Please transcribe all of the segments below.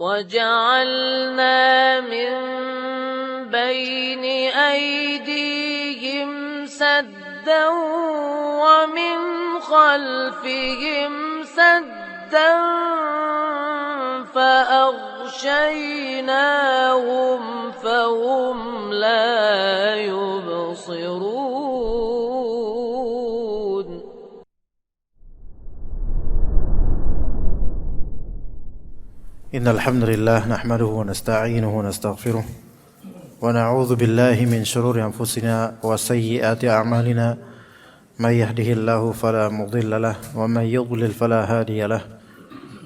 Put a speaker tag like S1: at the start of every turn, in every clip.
S1: وجعلنا من بين أيديهم سدا ومن خلفهم سدا فأغشيناهم فهم لا يبصرون
S2: إن الحمد لله نحمده ونستعينه ونستغفره ونعوذ بالله من شرور أنفسنا وسيئات أعمالنا من يهده الله فلا مضل له ومن يضلل فلا هادي له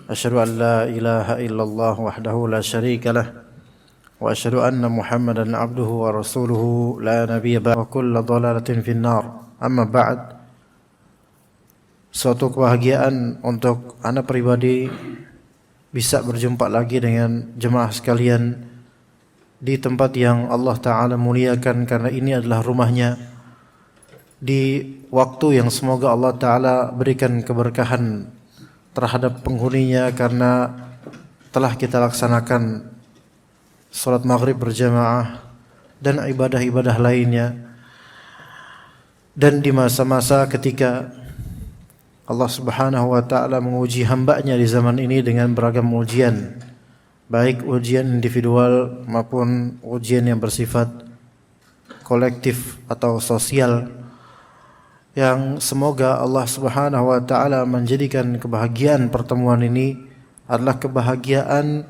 S2: أشهد أن لا إله إلا الله وحده لا شريك له وأشهد أن محمدا عبده ورسوله لا نبي بعده وكل ضلالة في النار. أما بعد, suatu kebahagiaan untuk anak pribadi bisa berjumpa lagi dengan jemaah sekalian di tempat yang Allah Ta'ala muliakan, karena ini adalah rumahnya, di waktu yang semoga Allah Ta'ala berikan keberkahan terhadap penghuninya, karena telah kita laksanakan salat maghrib berjamaah dan ibadah-ibadah lainnya. Dan di masa-masa ketika Allah Subhanahu wa Ta'ala menguji hambanya di zaman ini dengan beragam ujian, baik ujian individual maupun ujian yang bersifat kolektif atau sosial, yang semoga Allah Subhanahu wa Ta'ala menjadikan kebahagiaan pertemuan ini adalah kebahagiaan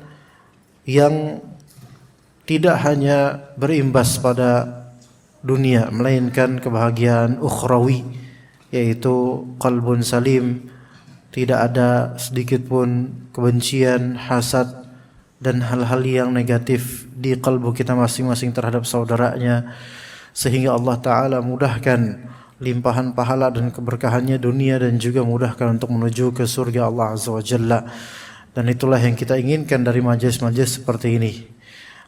S2: yang tidak hanya berimbas pada dunia, melainkan kebahagiaan ukhrawi, yaitu qalbun salim, tidak ada sedikit pun kebencian, hasad dan hal-hal yang negatif di kalbu kita masing-masing terhadap saudaranya, sehingga Allah Ta'ala mudahkan limpahan pahala dan keberkahannya dunia dan juga mudahkan untuk menuju ke surga Allah Azza wa Jalla. Dan itulah yang kita inginkan dari majelis-majelis seperti ini.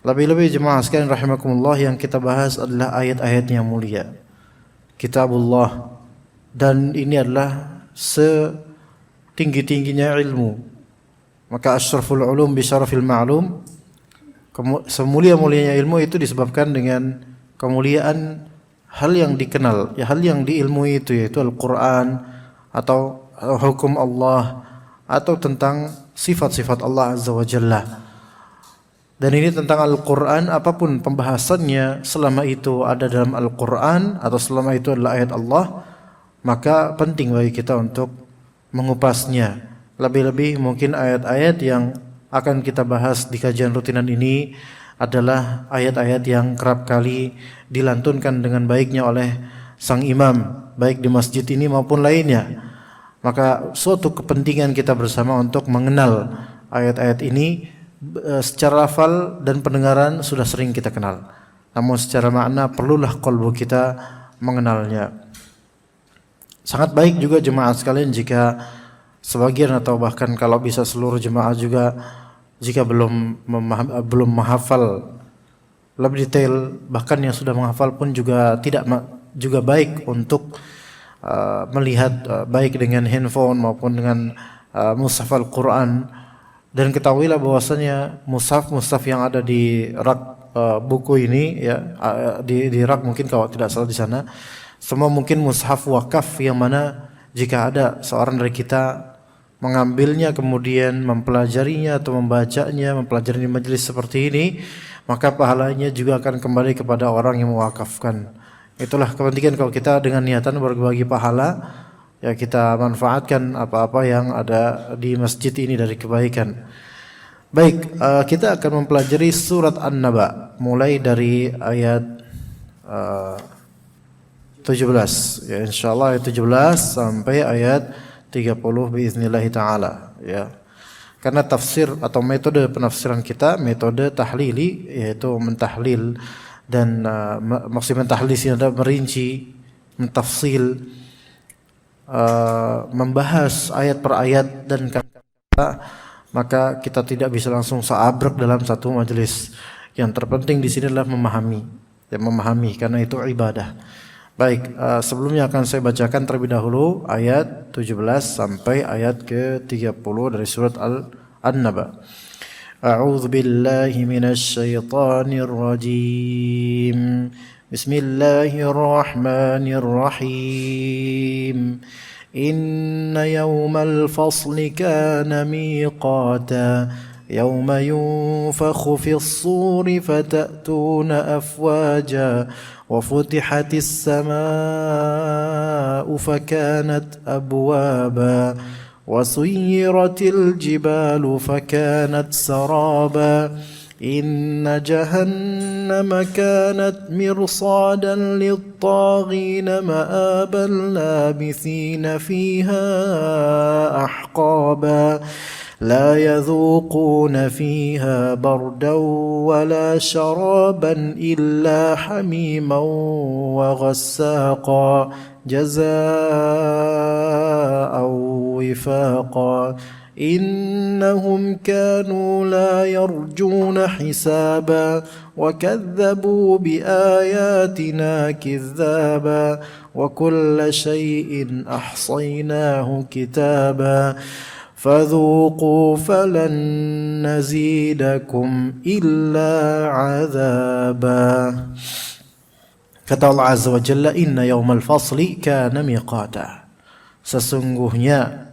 S2: Lebih-lebih jemaah sekalian rahimakumullah, yang kita bahas adalah ayat-ayat yang mulia, Kitabullah. Dan ini adalah setinggi-tingginya ilmu, maka asyraful ulum bisyarafil ma'lum, semulia-mulianya ilmu itu disebabkan dengan kemuliaan hal yang dikenal, ya, hal yang diilmui itu, yaitu Al-Quran atau hukum Allah atau tentang sifat-sifat Allah Azza wa Jalla. Dan ini tentang Al-Quran, apapun pembahasannya, selama itu ada dalam Al-Quran atau selama itu adalah ayat Allah, maka penting bagi kita untuk mengupasnya. Lebih-lebih mungkin ayat-ayat yang akan kita bahas di kajian rutinan ini adalah ayat-ayat yang kerap kali dilantunkan dengan baiknya oleh sang imam, baik di masjid ini maupun lainnya. Maka suatu kepentingan kita bersama untuk mengenal ayat-ayat ini. Secara lafal dan pendengaran sudah sering kita kenal, namun secara makna perlulah qalbu kita mengenalnya. Sangat baik juga jemaah sekalian jika sebagian atau bahkan kalau bisa seluruh jemaah juga, jika belum menghafal lebih detail, bahkan yang sudah menghafal pun juga juga baik untuk melihat baik dengan handphone maupun dengan mushaf Al-Quran. Dan ketahuilah bahwasanya mushaf yang ada di rak buku ini, ya, di rak mungkin kalau tidak salah di sana, semua mungkin mushaf wakaf, yang mana jika ada seorang dari kita mengambilnya kemudian mempelajarinya atau membacanya, mempelajari majelis seperti ini, maka pahalanya juga akan kembali kepada orang yang mewakafkan. Itulah kepentingan kalau kita dengan niatan berbagi pahala, ya, kita manfaatkan apa-apa yang ada di masjid ini dari kebaikan. Baik, kita akan mempelajari surat An-Naba mulai dari ayat 17, ya, insyaallah ayat 17 sampai ayat 30 biiznillahi ta'ala, ya. Karena tafsir atau metode penafsiran kita metode tahlili, yaitu mentahlil dan maksud mentahlil ini adalah merinci, mentafsil, membahas ayat per ayat dan kata, maka kita tidak bisa langsung seabrek dalam satu majelis. Yang terpenting di sini adalah memahami, karena itu ibadah. Baik, sebelumnya akan saya bacakan terlebih dahulu ayat 17 sampai ayat ke-30 dari surat An-Naba. A'udzu billahi minasy syaithanir rajim. Bismillahirrahmanirrahim. Inna yawmal fasli kana miqata. يوم ينفخ في الصور فتأتون أفواجا وفتحت السماء فكانت أبوابا وسيرت الجبال فكانت سرابا إن جهنم كانت مرصادا للطاغين مآبا لابثين فيها أحقابا لا يذوقون فيها بردا ولا شرابا إلا حميما وغساقا جزاء وفاقا إنهم كانوا لا يرجون حسابا وكذبوا بآياتنا كذابا وكل شيء أحصيناه كتابا فذوقوا فلن نزيدكم إلا عذابا. Kata Allah Azza wa Jalla, inna yaumal fasli kana miqata. Sesungguhnya,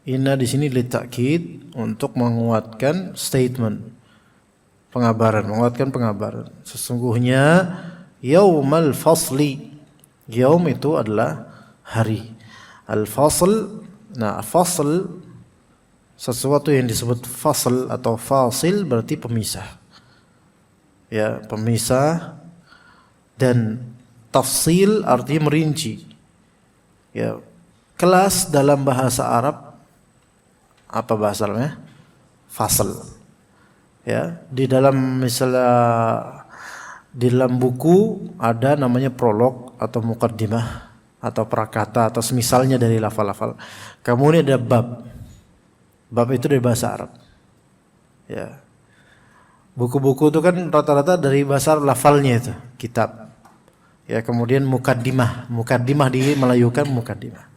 S2: inna di sini litakid untuk menguatkan statement, menguatkan pengabaran. Sesungguhnya yaumal fasli, yaum itu adalah hari. Al-fasl, nah fasl sesuatu yang disebut fasl atau fasil berarti pemisah. Ya, pemisah, dan tafsil artinya merinci. Ya, kelas dalam bahasa Arab apa bahasa Arabnya? Fasl. Ya, di dalam misalnya di dalam buku ada namanya prolog atau muqaddimah atau prakata atau semisalnya dari lafal-lafal. Kemudian ada bab. Bab itu dari bahasa Arab. Ya. Buku-buku itu kan rata-rata dari bahasa lafalnya itu, kitab. Ya, kemudian mukaddimah. Mukaddimah di Melayu kan mukaddimah.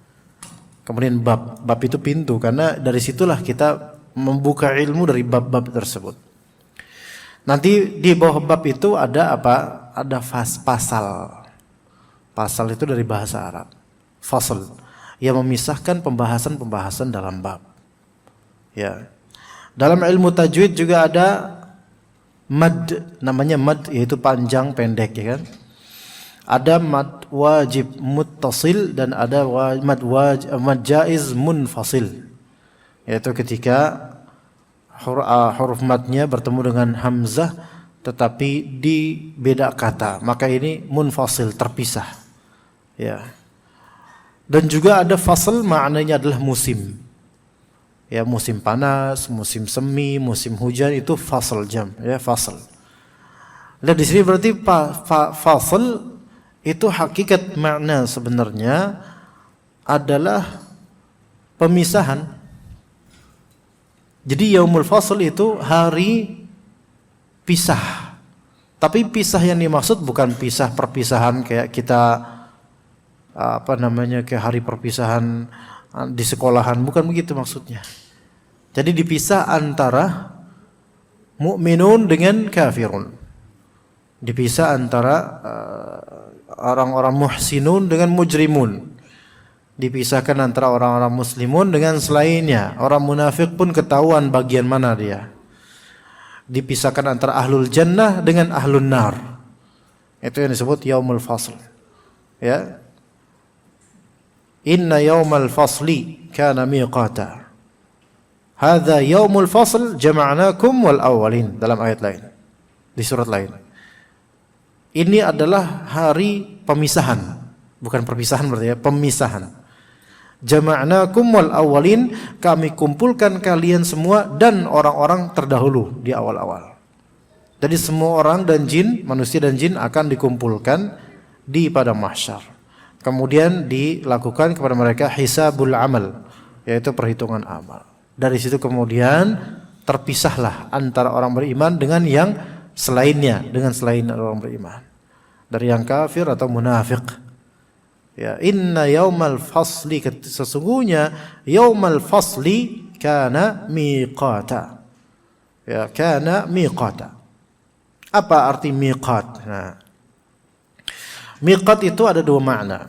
S2: Kemudian bab. Bab itu pintu, karena dari situlah kita membuka ilmu dari bab-bab tersebut. Nanti di bawah bab itu ada apa? Ada pasal. Pasal itu dari bahasa Arab. Fasal. Yang memisahkan pembahasan-pembahasan dalam bab. Ya. Dalam ilmu tajwid juga ada mad, namanya mad, yaitu panjang pendek, ya kan? Ada mad wajib muttasil dan ada mad jaiz munfasil. Yaitu ketika huruf madnya bertemu dengan hamzah tetapi di beda kata, maka ini munfasil, terpisah. Ya. Dan juga ada fasl, maknanya adalah musim. Ya, musim panas, musim semi, musim hujan, itu fasl jam, ya, fasl. Dan di sini berarti fasl itu hakikat makna sebenarnya adalah pemisahan. Jadi yaumul fasl itu hari pisah. Tapi pisah yang dimaksud bukan perpisahan kayak kita kayak hari perpisahan di sekolahan, bukan begitu maksudnya. Jadi dipisah antara mukminun dengan kafirun. Dipisah antara orang-orang muhsinun dengan mujrimun. Dipisahkan antara orang-orang muslimun dengan selainnya. Orang munafik pun ketahuan bagian mana dia. Dipisahkan antara ahlul jannah dengan ahlun nar. Itu yang disebut yaumul fasl. Ya. Inna yaumal fasli kana miqata. Hadza yaumul fasl jama'nakum wal awwalin, dalam ayat lain. Di surat lain. Ini adalah hari pemisahan, bukan perpisahan berarti ya, pemisahan. Jama'nakum wal awwalin, kami kumpulkan kalian semua dan orang-orang terdahulu di awal-awal. Jadi semua orang dan jin, manusia dan jin akan dikumpulkan di padang mahsyar. Kemudian dilakukan kepada mereka hisabul amal, yaitu perhitungan amal. Dari situ kemudian terpisahlah antara orang beriman dengan yang selainnya, dengan selain orang beriman. Dari yang kafir atau munafik. Ya, inna yaumal fasli, sesungguhnya yaumal fasli kana miqata. Ya, kana miqata. Apa arti miqat? Nah, miqat itu ada dua makna.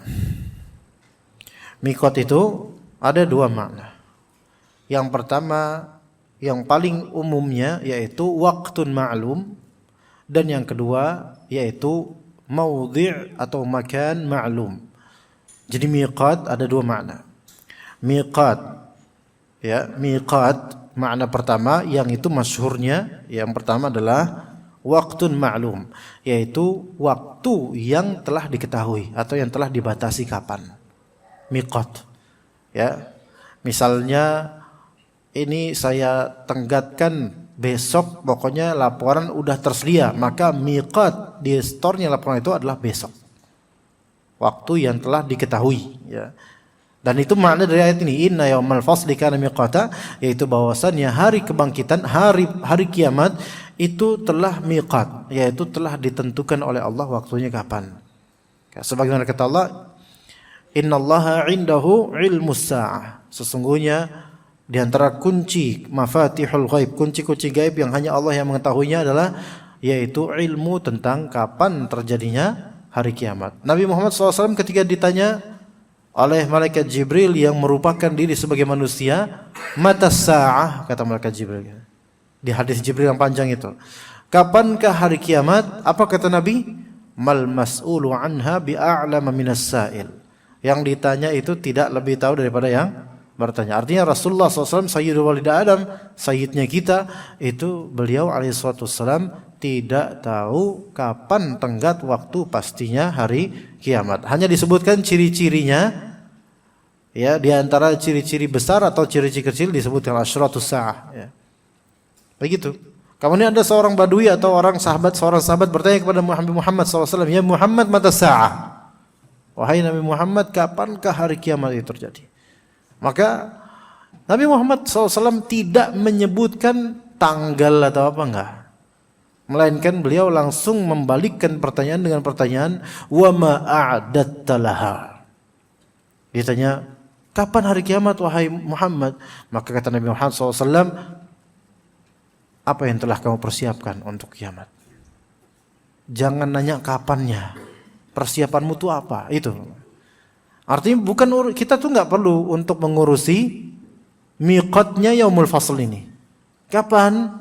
S2: Miqat itu ada dua makna. Yang pertama, yang paling umumnya yaitu waktun ma'lum, dan yang kedua yaitu maudhi' atau makan ma'lum. Jadi miqat ada dua makna. Miqat, ya, miqat makna pertama yang itu masyhurnya, yang pertama adalah waktun ma'lum, yaitu waktu yang telah diketahui atau yang telah dibatasi kapan. Miqat. Ya. Misalnya ini saya tenggatkan besok, pokoknya laporan udah tersedia, maka miqat di store-nya laporan itu adalah besok. Waktu yang telah diketahui, ya. Dan itu makna dari ayat ini, inna yaumal fasli kana miqata, yaitu bahwasannya hari kebangkitan, hari kiamat itu telah miqat, yaitu telah ditentukan oleh Allah waktunya kapan. Sebagaimana kata Allah, innallaha 'indahu 'ilmus sa'ah. Sesungguhnya di antara kunci mafatihul ghaib, kunci-kunci gaib yang hanya Allah yang mengetahuinya adalah yaitu ilmu tentang kapan terjadinya hari kiamat. Nabi Muhammad SAW ketika ditanya oleh malaikat Jibril yang merupakan diri sebagai manusia, mata sa'ah, kata malaikat Jibril. Di hadis Jibril yang panjang itu, kapankah hari kiamat? Apa kata Nabi? Mal mas'ulu anha bi'a'lama minas sa'il. Yang ditanya itu tidak lebih tahu daripada yang bertanya. Artinya Rasulullah SAW, Sayyidul Walid Adam, sayyidnya kita, itu beliau alaihissalam tidak tahu kapan tenggat waktu pastinya hari kiamat. Hanya disebutkan ciri-cirinya, ya, di antara ciri-ciri besar atau ciri-ciri kecil disebutkan asyratus sa'ah, ya. Begitu. Kemudian ada seorang badui atau seorang sahabat bertanya kepada Muhammad SAW, ya Muhammad, mata sa'ah. Wahai Nabi Muhammad, kapankah hari kiamat itu terjadi? Maka Nabi Muhammad SAW tidak menyebutkan tanggal atau apa, enggak. Melainkan beliau langsung membalikkan pertanyaan dengan pertanyaan, wa ma a'datta laha. Ditanya, kapan hari kiamat wahai Muhammad? Maka kata Nabi Muhammad SAW, apa yang telah kamu persiapkan untuk kiamat? Jangan nanya kapannya, persiapanmu itu apa? Itu. Artinya bukan, kita tuh nggak perlu untuk mengurusi miqatnya yaumul fasl ini. Kapan?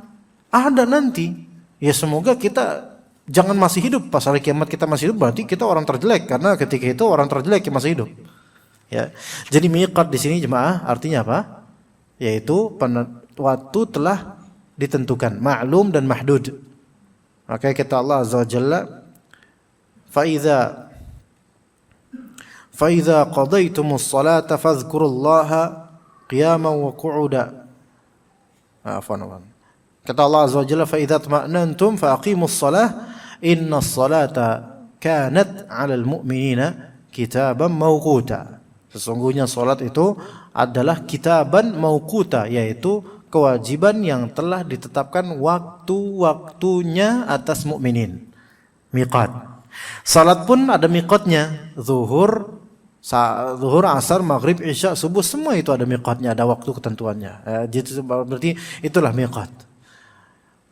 S2: Ada nanti. Ya semoga kita jangan masih hidup pas hari kiamat, kita masih hidup berarti kita orang terjelek, karena ketika itu orang terjelek yang masih hidup. Ya. Jadi miqat di sini jemaah artinya apa? Yaitu waktu telah ditentukan, ma'lum dan mahdud. Maka kata Allah Azza wa Jalla, فَإِذَا قَضَيْتُمُ الصَّلَاةَ فَاذْكُرُوا اللَّهَ قِيَامًا وَقُعُودًا. Kata Allah Azza wa Jalla, فَإِذَا اطْمَأْنَنْتُمْ فَأَقِيمُوا الصَّلَاةَ إِنَّ الصَّلَاةَ كَانَتْ عَلَى الْمُؤْمِنِينَ كِتَابًا مَوْقُوتًا. Sesungguhnya salat itu adalah kitaban mauquta, yaitu kewajiban yang telah ditetapkan waktu-waktunya atas mukminin. Miqat. Salat pun ada miqatnya. Zuhur, asar, maghrib, isya, subuh, semua itu ada miqatnya, ada waktu ketentuannya. Jadi berarti itulah miqat.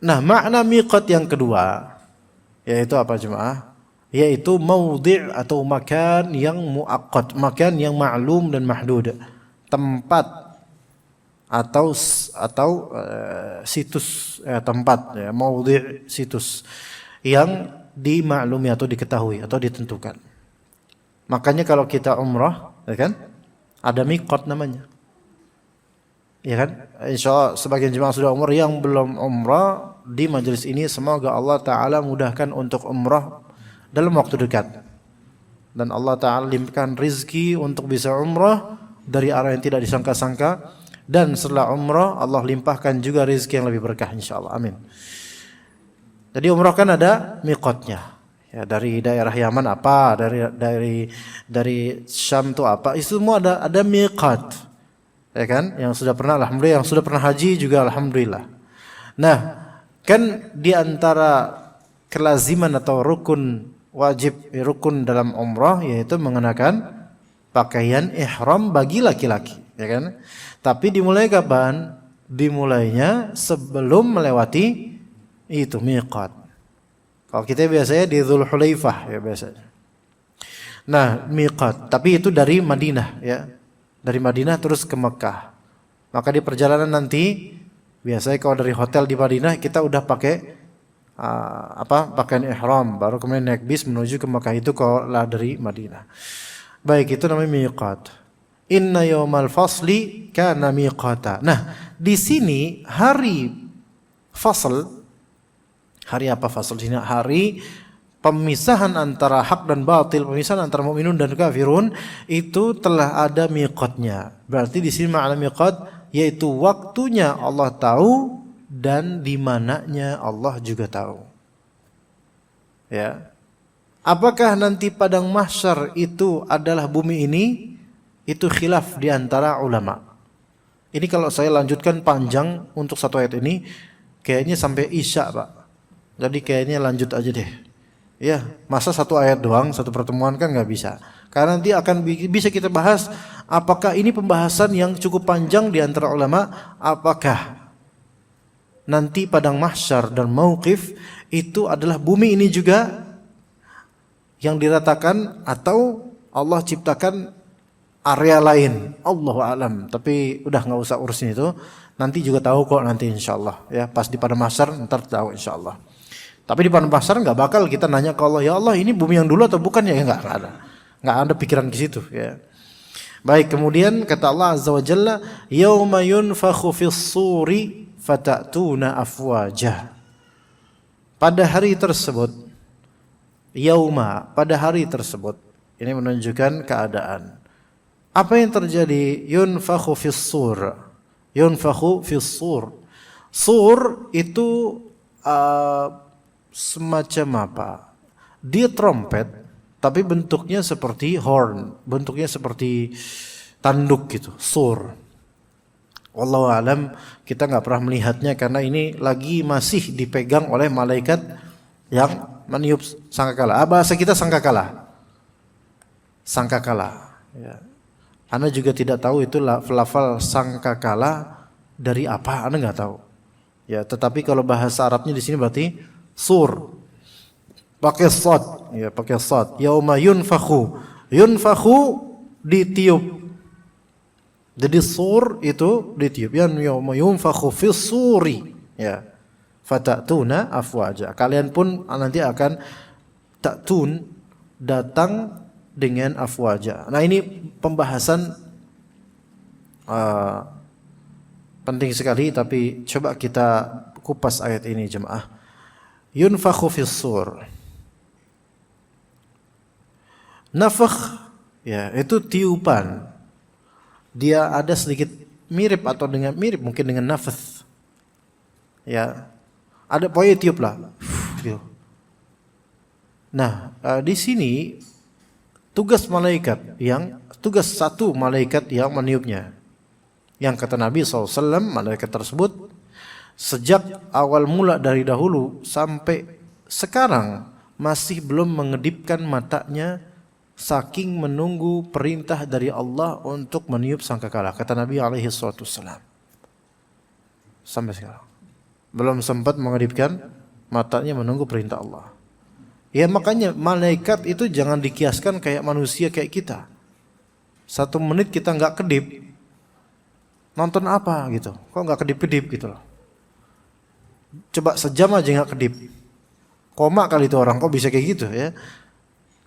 S2: Nah, makna miqat yang kedua yaitu apa jemaah? Yaitu maudhi' atau makan yang muaqqat, makan yang ma'lum dan mahdud. Tempat atau situs, tempat, ya, maudhi', situs yang dimaklumi atau diketahui atau ditentukan. Makanya kalau kita umrah, ya kan, ada miqat namanya, ya kan. Insyaallah sebagian jemaah sudah umrah, yang belum umrah di majelis ini semoga Allah Taala mudahkan untuk umrah dalam waktu dekat, dan Allah Taala limpahkan rizki untuk bisa umrah dari arah yang tidak disangka-sangka, dan setelah umrah Allah limpahkan juga rizki yang lebih berkah insyaallah, amin. Jadi umrah kan ada miqatnya. Ya, dari daerah Yaman apa, dari Syam itu apa, itu semua ada miqat. Ya kan? Yang sudah pernah alhamdulillah, yang sudah pernah haji juga alhamdulillah. Nah, kan di antara kelaziman atau rukun wajib, rukun dalam umrah yaitu mengenakan pakaian ihram bagi laki-laki, ya kan? Tapi dimulai kapan? dimulainya sebelum melewati itu miqat. Kalau kita biasanya di Dzulhulaifah ya biasanya. Nah, miqat, tapi itu dari Madinah ya. Dari Madinah terus ke Mekah. Maka di perjalanan nanti biasanya kalau dari hotel di Madinah kita udah pakai pakaian ihram, baru kemudian naik bis menuju ke Mekah, itu kalau lah dari Madinah. Baik, itu namanya miqat. Inna yaumal fasli kana miqata. Nah, di sini hari fasl, hari apa fasl sini? Hari pemisahan antara hak dan batil, pemisahan antara mukminun dan kafirun, itu telah ada miqatnya. Berarti di sini makna miqat yaitu waktunya Allah tahu dan di mananya Allah juga tahu. Ya. Apakah nanti padang mahsyar itu adalah bumi ini? Itu khilaf di antara ulama. Ini kalau saya lanjutkan panjang untuk satu ayat ini, kayaknya sampai Isya, Pak. Jadi kayaknya lanjut aja deh. Ya, masa satu ayat doang, satu pertemuan kan nggak bisa. Karena nanti akan bisa kita bahas apakah ini pembahasan yang cukup panjang di antara ulama, apakah nanti padang mahsyar dan mauqif itu adalah bumi ini juga yang diratakan atau Allah ciptakan area lain. Allahu a'lam. Tapi udah nggak usah urusin itu. Nanti juga tahu kok nanti insyaallah ya, pas di padang mahsyar ntar tahu insyaallah. Tapi di padang mahsyar nggak bakal kita nanya ke Allah, ya Allah ini bumi yang dulu atau bukan ya, nggak ada pikiran ke situ ya. Baik, kemudian kata Allah azza wa jalla, yauma yunfakhu fis-suri fatatuna afwaja. Pada hari tersebut, yauma, pada hari tersebut, ini menunjukkan keadaan. Apa yang terjadi? Yunfakhu fis-sur. Yunfakhu fis-sur. Sur itu semacam apa? Dia trompet, tapi bentuknya seperti horn, bentuknya seperti tanduk gitu, sur. Wallahu alam, kita nggak pernah melihatnya karena ini lagi masih dipegang oleh malaikat yang meniup sangkakala. Bahasa kita sangkakala. Sangkakala. Ya. Anda juga tidak tahu itu lafal sangkakala dari apa, Anda nggak tahu. Ya, tetapi kalau bahasa Arabnya di sini berarti sur. Pakai sad, ya pakai sad. Yauma yunfakhu. Yunfakhu ditiup. Jadi sur itu ditiup. Yauma yunfakhu fis suri. Ya. Fatatuna afwaja. Kalian pun nanti akan ta'tun, datang dengan afwaja. Nah, ini pembahasan penting sekali, tapi coba kita kupas ayat ini jemaah. Yunfakhu fis sur. Nafakh ya itu tiupan. Dia ada sedikit mirip atau dengan mirip mungkin dengan nafas. Ya. Ada pokoknya tiup lah. Nah, di sini tugas satu malaikat yang meniupnya. Yang kata Nabi SAW, malaikat tersebut sejak awal mula dari dahulu sampai sekarang masih belum mengedipkan matanya saking menunggu perintah dari Allah untuk meniup sangkakala. Kata Nabi SAW. Sampai sekarang belum sempat mengedipkan matanya menunggu perintah Allah. Ya makanya malaikat itu jangan dikiaskan kayak manusia kayak kita. 1 menit kita nggak kedip, nonton apa gitu, kok nggak kedip-kedip gitu loh. Coba sejam aja nggak kedip, koma kali itu orang, kok bisa kayak gitu ya.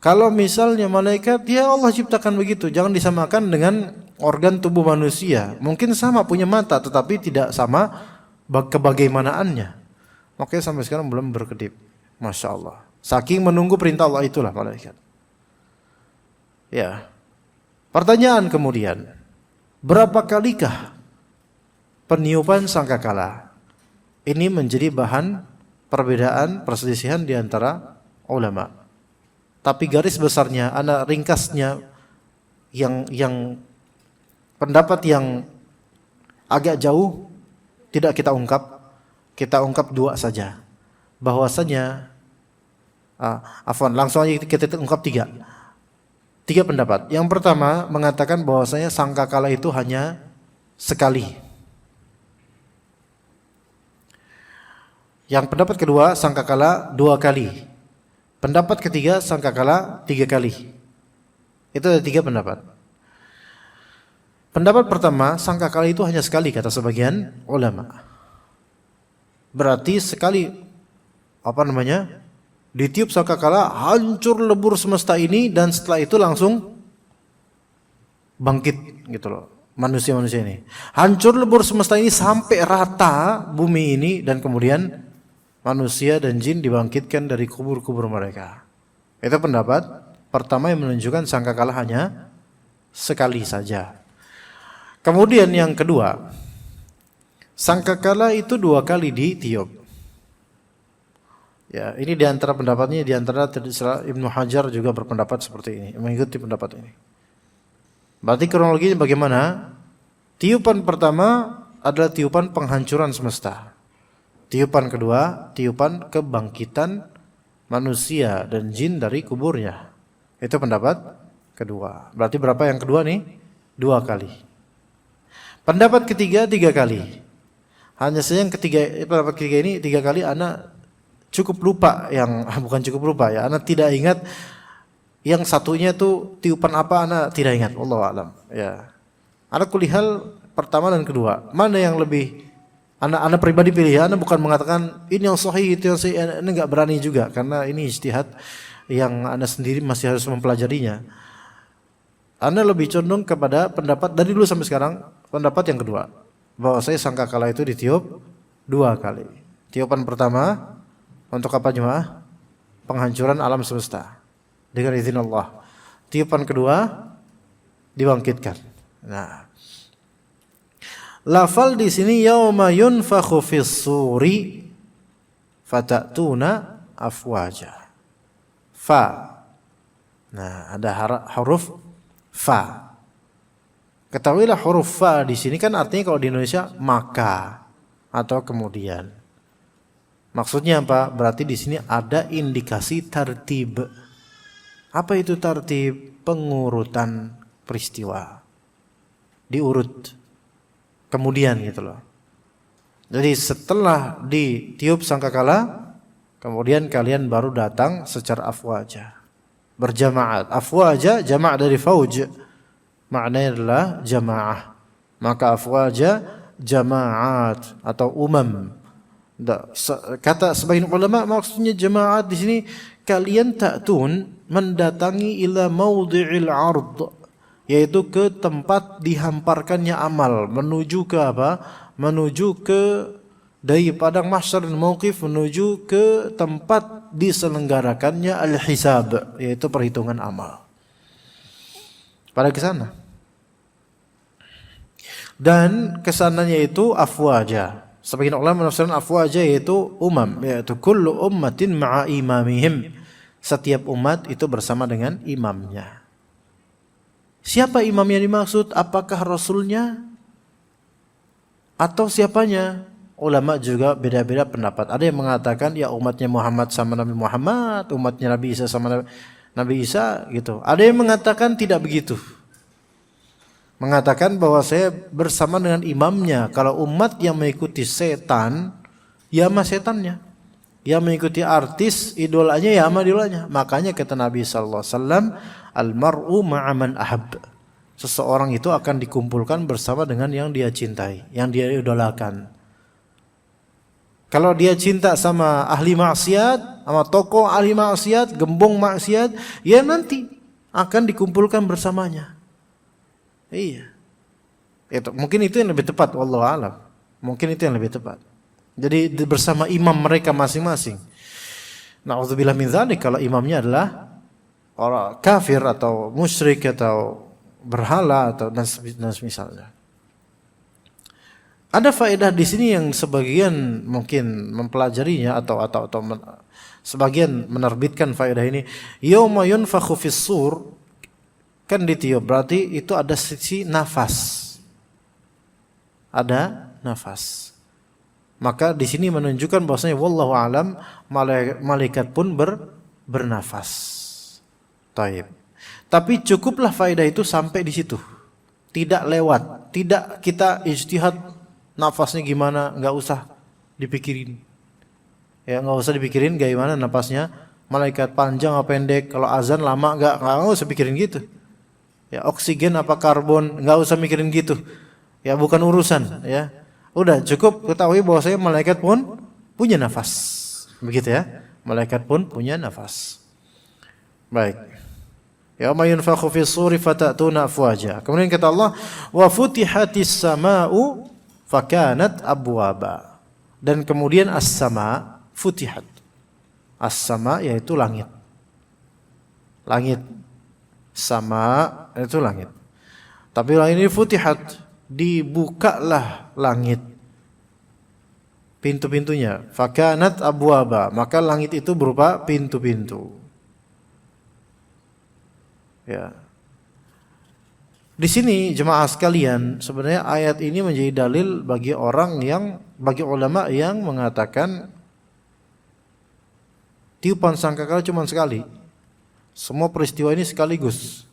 S2: Kalau misalnya malaikat, ya Allah ciptakan begitu, jangan disamakan dengan organ tubuh manusia. Mungkin sama punya mata, tetapi tidak sama kebagaimanaannya. Makanya sampai sekarang belum berkedip. Masya Allah. Saking menunggu perintah Allah itulah malaikat. Ya. Pertanyaan kemudian, berapa kalikah peniupan sangkakala? Ini menjadi bahan perbedaan, perselisihan di antara ulama. Tapi garis besarnya, ringkasnya, yang pendapat yang agak jauh tidak kita ungkap. Kita ungkap 2 saja. Bahwasanya, langsung aja kita ungkap 3. 3 pendapat. Yang pertama mengatakan bahwasanya sangkakala itu hanya sekali. Yang pendapat kedua sangkakala 2 kali. Pendapat ketiga sangkakala 3 kali. Itu ada 3 pendapat. Pendapat pertama, sangkakala itu hanya sekali kata sebagian ulama. Berarti sekali ditiup sangkakala hancur lebur semesta ini dan setelah itu langsung bangkit gitu loh. Manusia-manusia ini hancur lebur semesta ini sampai rata bumi ini dan kemudian manusia dan jin dibangkitkan dari kubur-kubur mereka. Itu pendapat pertama yang menunjukkan sangkakala hanya sekali saja. Kemudian yang kedua, sangkakala itu 2 kali ditiup. Ya, ini diantara pendapatnya, diantara Ibnu Hajar juga berpendapat seperti ini, mengikuti pendapat ini. Berarti kronologinya bagaimana? Tiupan pertama adalah tiupan penghancuran semesta. Tiupan kedua, tiupan kebangkitan manusia dan jin dari kuburnya. Itu pendapat kedua. Berarti berapa yang kedua nih? 2 kali. Pendapat ketiga 3 kali. Hanya saja yang pendapat ketiga ini 3 kali ana cukup lupa bukan cukup lupa ya. Ana tidak ingat yang satunya tuh tiupan apa, ana tidak ingat. Wallahu a'lam. Ya. Ana kulihal pertama dan kedua. Mana yang lebih Anda pribadi pilih ya, Anda bukan mengatakan ini yang sahih, itu yang sahih. Anda enggak berani juga karena ini ijtihad yang Anda sendiri masih harus mempelajarinya. Anda lebih condong kepada pendapat dari dulu sampai sekarang, pendapat yang kedua, bahwa saya sangkakala itu ditiup 2 kali. Tiupan pertama untuk apa jemaah? Penghancuran alam semesta dengan izin Allah. Tiupan kedua dibangkitkan. Nah, lafal di sini yauma yunfakhu fis suri fatatuna afwaja. Fa. Nah, ada huruf fa. Ketahuilah huruf fa di sini kan artinya kalau di Indonesia maka atau kemudian. Maksudnya apa? Berarti di sini ada indikasi tartib. Apa itu tartib? Pengurutan peristiwa. Diurut. Kemudian gitu loh. Jadi setelah ditiup sangkakala, kemudian kalian baru datang secara afwaja, berjamaat. Afwaja jama' dari fauj, maknanya adalah jamaah. Maka afwaja jamaat atau umam. Kata sebagian ulama maksudnya jamaat di sini kalian ta'tun mendatangi ila maudhi'il 'ard, yaitu ke tempat dihamparkannya amal, menuju ke apa? Menuju ke dari padang mahsyar dan mauqif, menuju ke tempat diselenggarakannya al-hisab, yaitu perhitungan amal. Pada ke sana. Dan kesananya itu afwaja. Sebagian ulama menafsirkan afwaja yaitu umam, yaitu kullu ummatin ma'a imamihim. Setiap umat itu bersama dengan imamnya. Siapa imam yang dimaksud? Apakah Rasulnya? Atau siapanya? Ulama juga beda-beda pendapat. Ada yang mengatakan ya umatnya Muhammad sama Nabi Muhammad, umatnya Nabi Isa sama Nabi Isa gitu. Ada yang mengatakan tidak begitu. Mengatakan bahwa saya bersama dengan imamnya. Kalau umat yang mengikuti setan, ya sama setannya. Yang mengikuti artis, idolanya ya sama idolanya. Makanya kata Nabi SAW, Al-mar'u ma'aman ahab. Seseorang itu akan dikumpulkan bersama dengan yang dia cintai, yang dia idolakan. Kalau dia cinta sama ahli maksiat, sama tokoh ahli maksiat, gembong maksiat, ya nanti akan dikumpulkan bersamanya. Iya. Mungkin itu yang lebih tepat, wallahu a'lam. Mungkin itu yang lebih tepat. Jadi bersama imam mereka masing-masing. Na'udzubillah min dzalik, kalau imamnya adalah orang kafir atau musyrik atau berhala atau dan semisalnya. Ada faedah di sini yang sebagian mungkin mempelajarinya atau sebagian menerbitkan faedah ini. Yauma yunfakhu fis sur, kan ditiup, berarti itu ada sisi nafas. Ada nafas. Maka di sini menunjukkan bahwasanya wallahu alam malaikat pun bernafas. Taib. Tapi cukuplah faedah itu sampai di situ. Tidak lewat, tidak kita ijtihad nafasnya gimana, enggak usah dipikirin. Ya nggak usah dipikirin gimana napasnya, malaikat panjang apa pendek, kalau azan lama nggak usah pikirin gitu. Ya oksigen apa karbon, nggak usah mikirin gitu. Ya bukan urusan. Ya udah cukup ketahui bahwasanya malaikat pun punya nafas, begitu ya. Malaikat pun punya nafas. Baik. Yauma yunfakhu fis suri fatatuna afwaja. Kemudian kata Allah, wa futihatis sama'u fakanat abwaba. Dan kemudian as-sama futihat. As-sama yaitu langit. Langit. Sama itu langit. Tapi langit ini futihat, dibukalah langit. Pintu-pintunya. Fakanat abwaba, maka langit itu berupa pintu-pintu. Ya. Di sini jemaah sekalian, sebenarnya ayat ini menjadi dalil bagi ulama yang mengatakan tiupan sangkakala cuma sekali. Semua peristiwa ini sekaligus.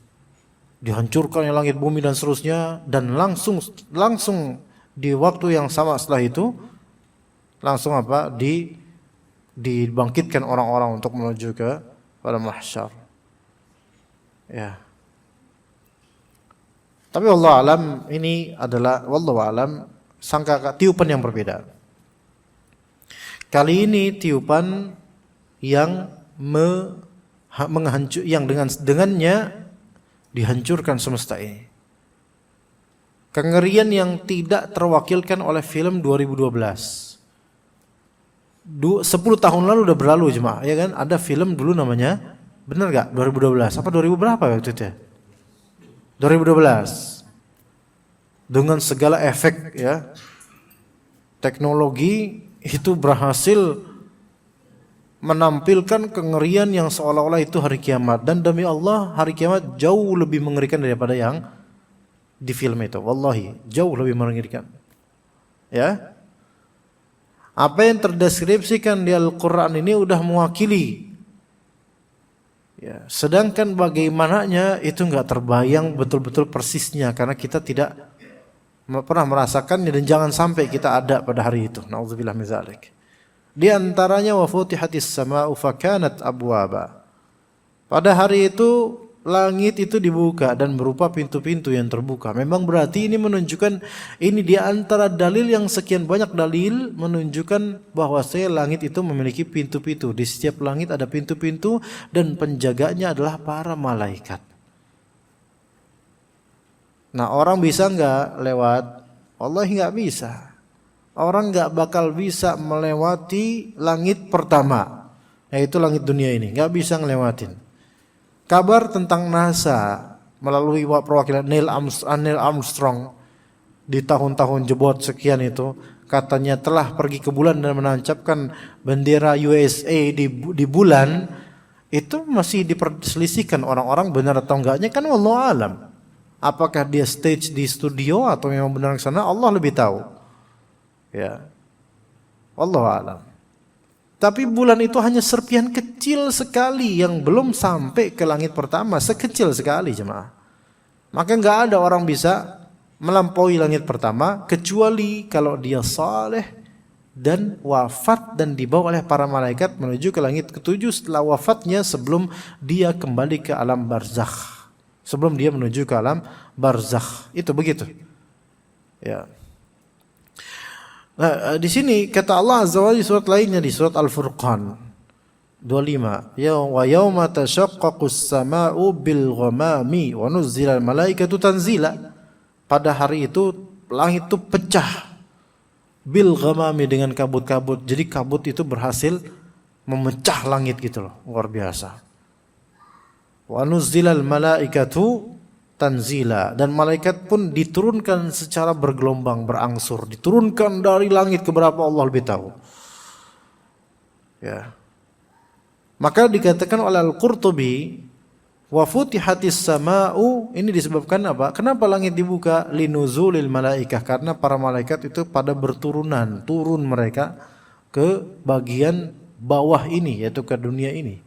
S2: Dihancurkannya langit bumi dan seterusnya, dan langsung di waktu yang sama setelah itu langsung dibangkitkan orang-orang untuk menuju ke pada mahsyar. Ya. Tapi wallahu alam ini adalah wallahu alam tiupan yang berbeda. Kali ini tiupan yang yang dengannya dihancurkan semesta ini. Kengerian yang tidak terwakilkan oleh film 2012. 10 tahun lalu udah berlalu jemaah, ya kan? Ada film dulu namanya, benar gak? 2012 apa 2000 berapa waktu itu ya? 2012. Dengan segala efek ya, teknologi itu berhasil menampilkan kengerian yang seolah-olah itu hari kiamat. Dan demi Allah, hari kiamat jauh lebih mengerikan daripada yang di film itu. Wallahi, jauh lebih mengerikan. Ya. Apa yang terdeskripsikan di Al-Quran ini udah mewakili. Ya, sedangkan bagaimananya itu nggak terbayang betul-betul persisnya karena kita tidak pernah merasakannya dan jangan sampai kita ada pada hari itu. Nauzubillah min dzalik. Di antaranya wa futihatis sama'u fakanat abwaba. Pada hari itu langit itu dibuka dan berupa pintu-pintu yang terbuka. Memang berarti ini menunjukkan, ini di antara dalil yang sekian banyak dalil menunjukkan bahwasanya langit itu memiliki pintu-pintu. Di setiap langit ada pintu-pintu dan penjaganya adalah para malaikat. Nah, orang bisa enggak lewat? Wallahi enggak bisa. Orang enggak bakal bisa melewati langit pertama, yaitu langit dunia ini. Enggak bisa ngelewatin. Kabar tentang NASA melalui perwakilan Neil Armstrong di tahun-tahun jebot sekian itu katanya telah pergi ke bulan dan menancapkan bendera USA di bulan, itu masih diperselisihkan orang-orang benar atau enggaknya kan wallahu alam. Apakah dia stage di studio atau memang benar ke sana, Allah lebih tahu. Ya. Wallahu alam. Tapi bulan itu hanya serpihan kecil sekali yang belum sampai ke langit pertama, sekecil sekali jemaah. Maka enggak ada orang bisa melampaui langit pertama kecuali kalau dia saleh dan wafat dan dibawa oleh para malaikat menuju ke langit ketujuh setelah wafatnya, sebelum dia kembali ke alam barzakh. Sebelum dia menuju ke alam barzakh. Itu begitu. Ya. Nah, di sini kata Allah Azza wa Jalla di surat lainnya, di surat Al-Furqan 25, ya wa yauma tashaqqaqus samaa'u bil ghamami wa nuzzila al malaikatu tanzila. Pada hari itu langit itu pecah bil ghamami, dengan kabut-kabut. Jadi kabut itu berhasil memecah langit gitu loh, luar biasa. Wa nuzzila al malaikatu tanzila, dan malaikat pun diturunkan secara bergelombang, berangsur, diturunkan dari langit ke berapa Allah lebih tahu. Ya. Maka dikatakan oleh Al-Qurtubi, wa futihatis sama'u, ini disebabkan apa? Kenapa langit dibuka? Linuzulil malaikah, karena para malaikat itu pada berturunan, turun mereka ke bagian bawah ini, yaitu ke dunia ini.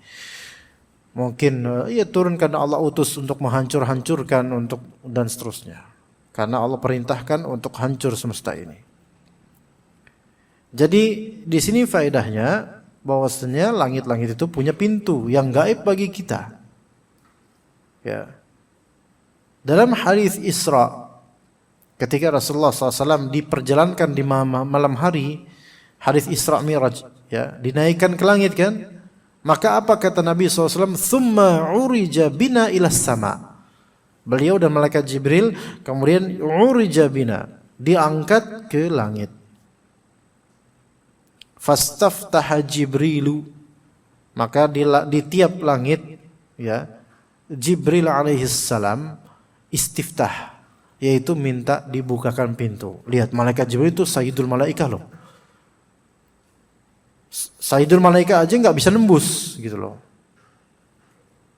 S2: Mungkin ia turun karena Allah utus untuk menghancurkan untuk dan seterusnya. Karena Allah perintahkan untuk hancur semesta ini. Jadi di sini faedahnya bahwasanya langit-langit itu punya pintu yang gaib bagi kita. Ya. Dalam hadis Isra, ketika Rasulullah SAW diperjalankan di malam hari, hadis Isra Miraj, ya, dinaikkan ke langit kan? Maka apa kata Nabi SAW? Thumma urija bina ilas sama. Beliau dan malaikat Jibril kemudian urija bina, diangkat ke langit. Fastaftaha Jibrilu, maka di tiap langit, ya, Jibril alaihissalam istiftah, yaitu minta dibukakan pintu. Lihat, malaikat Jibril itu sayyidul malaikah loh. Sayyidul malaikah aja nggak bisa nembus gitu loh.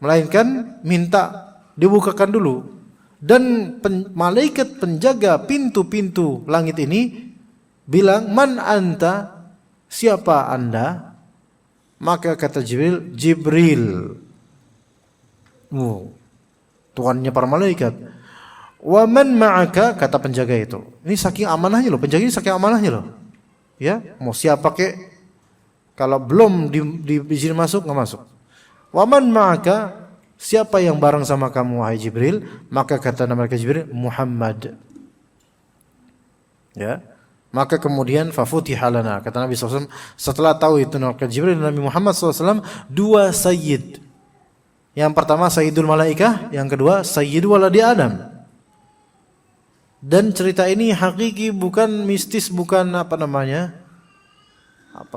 S2: Melainkan minta dibukakan dulu. Dan malaikat penjaga pintu-pintu langit ini bilang, "Man anta?" Siapa Anda? Maka kata Jibril, Jibril. Tuannya para malaikat. Wa man ma'aka, kata penjaga itu. Ini saking amanahnya loh, penjaga ini saking amanahnya loh. Ya, mau siapa kek, kalau belum diizin masuk enggak masuk. Wa man ma'aka, siapa yang bareng sama kamu wahai Jibril? Maka kata malaikat Jibril, Muhammad. Ya. Maka kemudian fafutiha lana, kata Nabi SAW, setelah tahu itu malaikat Jibril dan Nabi Muhammad SAW, dua sayyid. Yang pertama sayyidul malaikah, yang kedua sayyidu waladi Adam. Dan cerita ini hakiki, bukan mistis, bukan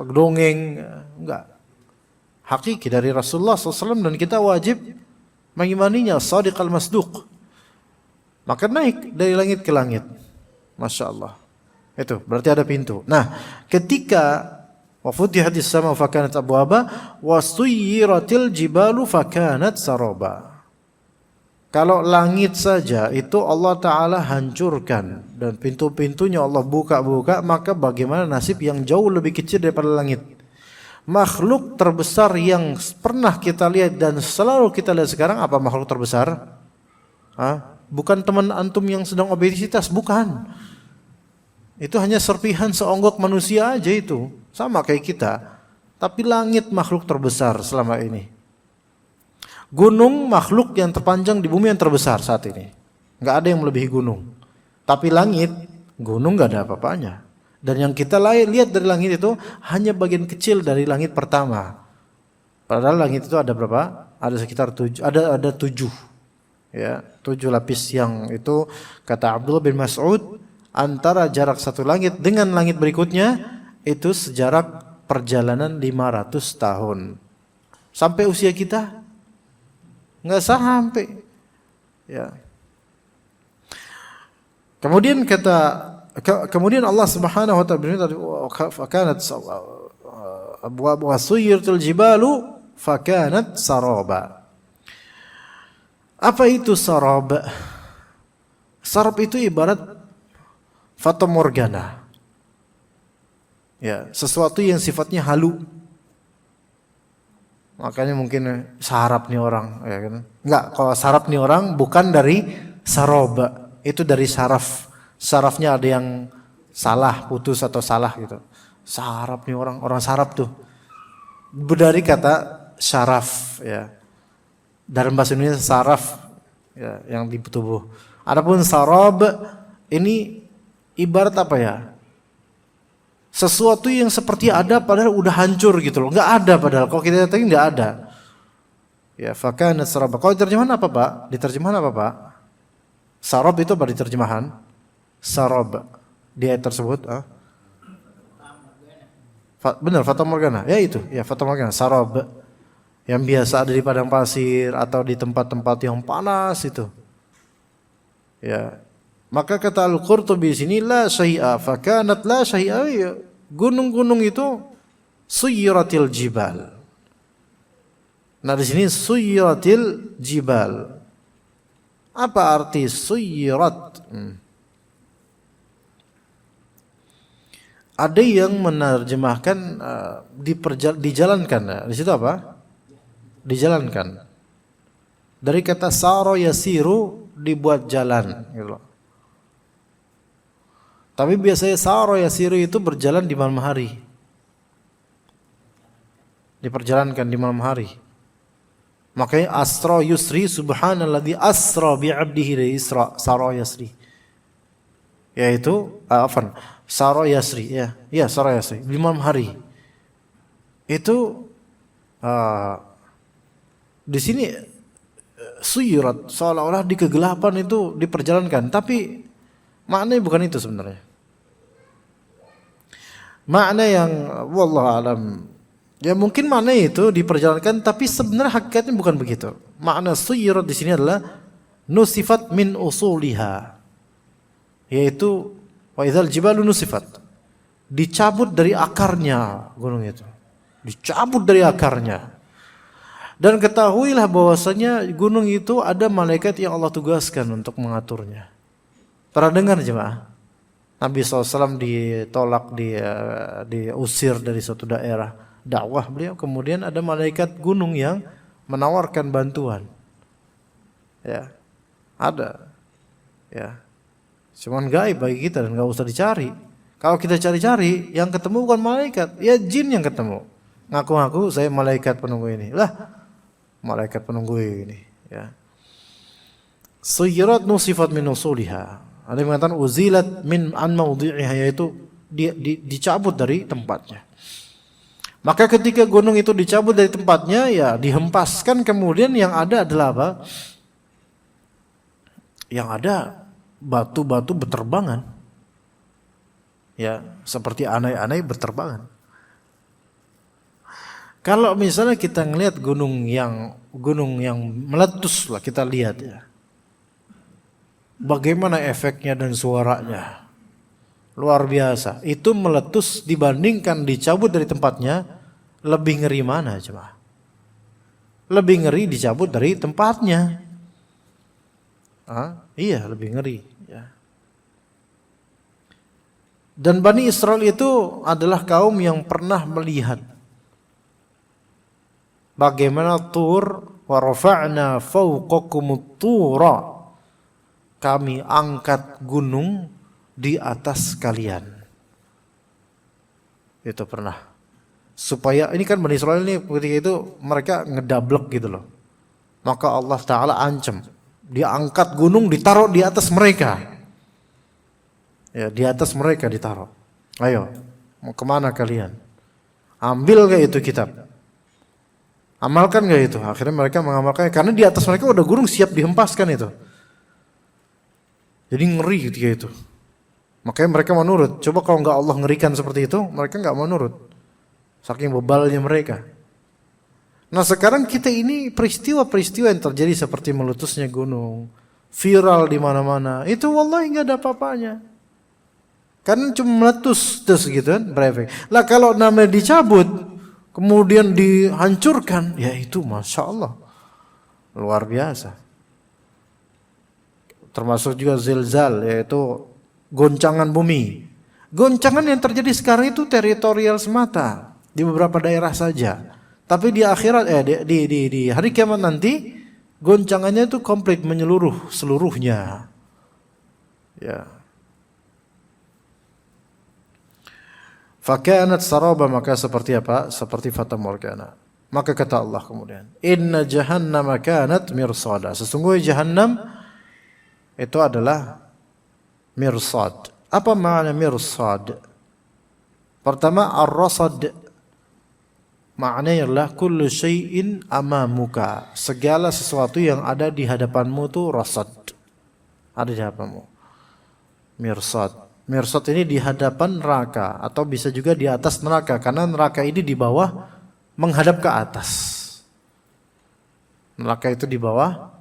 S2: dongeng, enggak. Hakiki dari Rasulullah SAW dan kita wajib mengimaninya, shadiq al-masduq. Maka naik dari langit ke langit. Masya Allah. Itu berarti ada pintu. Nah, ketika wafutihatis sama fakanat abwaba wasuyiratil jibalu fakanat saraba. Kalau langit saja itu Allah Ta'ala hancurkan dan pintu-pintunya Allah buka-buka, maka bagaimana nasib yang jauh lebih kecil daripada langit? Makhluk terbesar yang pernah kita lihat dan selalu kita lihat sekarang, apa makhluk terbesar? Bukan teman antum yang sedang obesitas, bukan. Itu hanya serpihan seonggok manusia aja itu. Sama kayak kita. Tapi langit makhluk terbesar selama ini. Gunung makhluk yang terpanjang di bumi yang terbesar saat ini. Nggak ada yang melebihi gunung. Tapi langit, gunung nggak ada apa-apanya. Dan yang kita lihat dari langit itu hanya bagian kecil dari langit pertama. Padahal langit itu ada berapa? Ada sekitar 7. Ada 7. Ya, 7 lapis yang itu kata Abdullah bin Mas'ud, antara jarak satu langit dengan langit berikutnya itu sejarak perjalanan 500 tahun. Sampai usia kita? Nggak sampai. Ya. Kemudian Allah Subhanahu wa ta'ala berfirman, fakanat abwaab wa suyiratil jibalu fakanat saraba. Apa itu sarab? Sarab itu ibarat fatamorgana. Ya, sesuatu yang sifatnya halu. Makanya mungkin sarap nih orang, ya kan? Enggak, kalau sarap nih orang bukan dari sarob, itu dari saraf. Sarafnya ada yang salah, putus atau salah gitu. Sarap nih orang sarap tuh. Dari kata syaraf, ya. Dalam bahasa Indonesia saraf, ya, yang di tubuh. Adapun sarob ini ibarat apa ya? Sesuatu yang seperti ada padahal udah hancur gitu loh. Enggak ada padahal. Kalau kita lihat enggak ada. Ya, fakanat saraba. Kalau diterjemahan apa, Pak? Diterjemahan apa, Pak? Sarab itu apa diterjemahan? Sarab. Di ayat tersebut, benar, fata morgana. Ya itu, ya fata morgana, sarab. Yang biasa ada di padang pasir atau di tempat-tempat yang panas itu. Ya. Maka kata Al-Qurtubi sini la syai'a fakanat la syai'a, ya. Gunung-gunung itu suyiratil jibal. Nah di sini suyiratil jibal. Apa arti suyirat? Ada yang menerjemahkan dijalankan. Di situ apa? Dijalankan. Dari kata saro yasiru, dibuat jalan gitu loh. Tapi biasanya saro yasiru itu berjalan di malam hari. diperjalankan di malam hari. Makanya asra yusri, subhanalladzi asra bi'abdihi dari isra, sara yasri. Yaitu sara yasri, ya sara yasri di malam hari. Itu di sini suyirat, seolah-olah di kegelapan itu diperjalankan, tapi maknanya bukan itu sebenarnya. Makna yang wallahu alam, ya mungkin makna itu diperjalankan, tapi sebenarnya hakikatnya bukan begitu. Makna suyirat di sini adalah nusifat min usuliha, yaitu wa idzal jibalu nusifat, dicabut dari akarnya gunung itu, dicabut dari akarnya. Dan ketahuilah bahwasanya gunung itu ada malaikat yang Allah tugaskan untuk mengaturnya. Pernah dengar jemaah? Nabi SAW ditolak, diusir dari suatu daerah dakwah beliau, kemudian ada malaikat gunung yang menawarkan bantuan. Ya, ada. Ya, cuman gaib bagi kita dan nggak usah dicari. Kalau kita cari-cari, yang ketemu bukan malaikat, ya jin yang ketemu. Ngaku-ngaku saya malaikat penunggu ini. Lah, malaikat penunggu ini. Ya. Suyirat nusifat min usuliha. Ada yang mengatakan uzilat min an maudhi'iha, yaitu dicabut dari tempatnya. Maka ketika gunung itu dicabut dari tempatnya, ya dihempaskan, kemudian yang ada adalah apa? Yang ada batu-batu berterbangan. Ya, seperti anai-anai berterbangan. Kalau misalnya kita ngelihat gunung yang meletus lah, kita lihat ya. Bagaimana efeknya dan suaranya? Luar biasa. Itu meletus dibandingkan dicabut dari tempatnya, lebih ngeri mana coba? Lebih ngeri dicabut dari tempatnya. Iya, lebih ngeri. Ya. Dan Bani Israel itu adalah kaum yang pernah melihat bagaimana Tur, wa rafa'na fawqakumut tura, kami angkat gunung di atas kalian. Itu pernah. Supaya ini kan Bani Israel ini ketika itu mereka ngedablek gitu loh. Maka Allah Ta'ala ancam, dia angkat gunung ditaruh di atas mereka. Ya, di atas mereka ditaruh. Ayo, mau kemana kalian? Ambil gak itu kitab? Amalkan gak itu? Akhirnya mereka mengamalkannya, karena di atas mereka udah gunung siap dihempaskan itu. Jadi ngeri ketika itu. Makanya mereka menurut. Coba kalau nggak Allah ngerikan seperti itu, mereka nggak menurut. Saking bebalnya mereka. Nah sekarang kita ini peristiwa-peristiwa yang terjadi seperti meletusnya gunung, viral di mana-mana, itu wallahi nggak ada apa-apanya. Karena cuma meletus terus gitu kan, berefek. Lah kalau namanya dicabut, kemudian dihancurkan, ya itu masya Allah luar biasa. Termasuk juga zilzal, yaitu goncangan bumi. Goncangan yang terjadi sekarang itu teritorial semata, di beberapa daerah saja. Tapi di akhirat, di hari kiamat nanti, goncangannya itu komplit menyeluruh seluruhnya. Ya. Fakanat saraba, maka seperti apa? Seperti fata morgana. Maka kata Allah kemudian, Inna jahannam kanat mirsada. Sesungguhnya jahannam itu adalah mirsad. Apa makna mirsad? Pertama, ar-rasad. Maknanya adalah kullu syai'in amamuka. Segala sesuatu yang ada di hadapanmu itu rasad. Ada di hadapanmu. Mirsad. Mirsad ini di hadapan neraka, atau bisa juga di atas neraka, karena neraka ini di bawah menghadap ke atas. Neraka itu di bawah,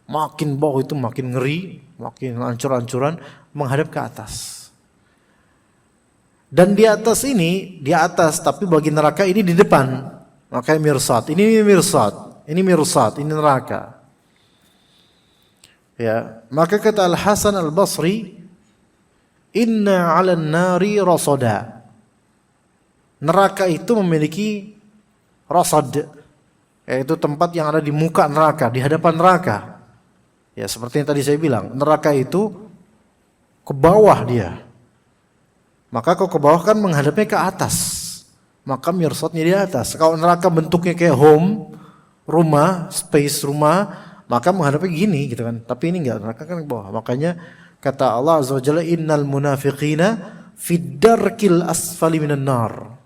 S2: makin bawah itu makin ngeri, makin hancur-hancuran, menghadap ke atas. Dan di atas ini, di atas, tapi bagi neraka ini di depan. Makanya mirsad, ini mirsad, ini mirsad, ini neraka. Ya, maka kata Al-Hasan Al-Basri, Inna 'alan nari rasada. Neraka itu memiliki rasad, yaitu tempat yang ada di muka neraka, di hadapan neraka. Ya, seperti yang tadi saya bilang, neraka itu ke bawah dia. Maka kalau ke bawah kan menghadapnya ke atas. maka mirsatnya di atas. Kalau neraka bentuknya kayak home, rumah, space rumah, maka menghadapnya gini gitu kan. Tapi ini enggak, neraka kan ke bawah. Makanya kata Allah Azza wa Jalla, innal munafiqina fid darkil asfali minan nar.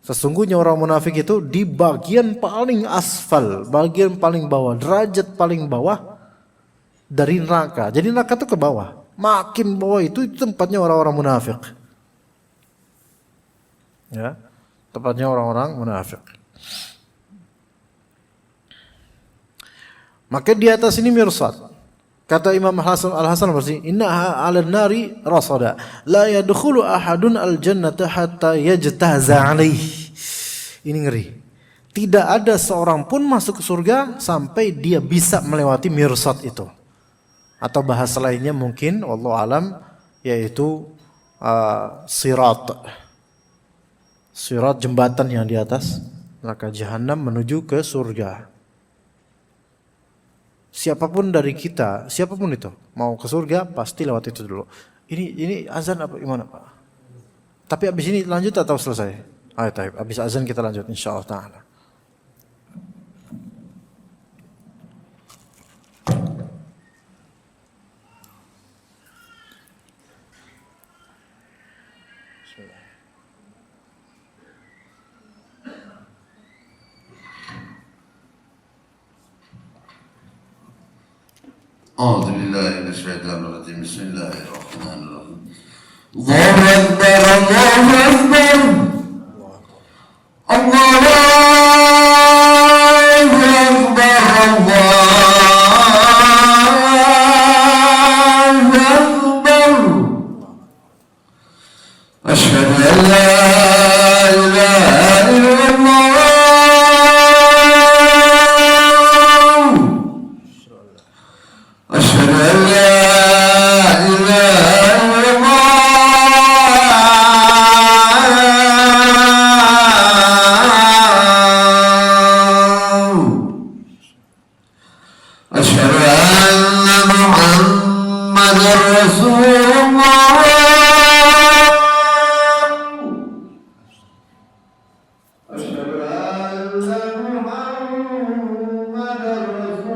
S2: Sesungguhnya orang munafik itu di bagian paling asfal, bagian paling bawah, derajat paling bawah dari neraka. Jadi neraka itu ke bawah. Makin bawah itu tempatnya orang-orang munafik. Ya, tempatnya orang-orang munafik. Maka di atas ini mirsad. Kata Imam Al-Hasan Al-Basri, innaha 'alan nari rasada, la yadkhulu ahadun al-jannata hatta yajtaza 'alaihi. Ini ngeri. Tidak ada seorang pun masuk ke surga sampai dia bisa melewati mirsad itu. Atau bahasa lainnya mungkin wallahu alam yaitu sirat. Sirat, jembatan yang di atas neraka jahanam menuju ke surga. Siapapun dari kita, siapapun itu mau ke surga pasti lewat itu dulu. Ini azan apa gimana Pak? Tapi habis ini lanjut atau selesai? Ayo, habis azan kita lanjut insyaallah taala.
S3: أعوذ بالله من الشيطان الرجيم بسم الله الرحمن الرحيم الله أكبر الله أكبر الله أكبر الله أكبر أشهد أن لا إله إلا الله أشهد أن لا إله إلا الله أشهد أن محمدا رسول الله أشهد أن محمدا رسول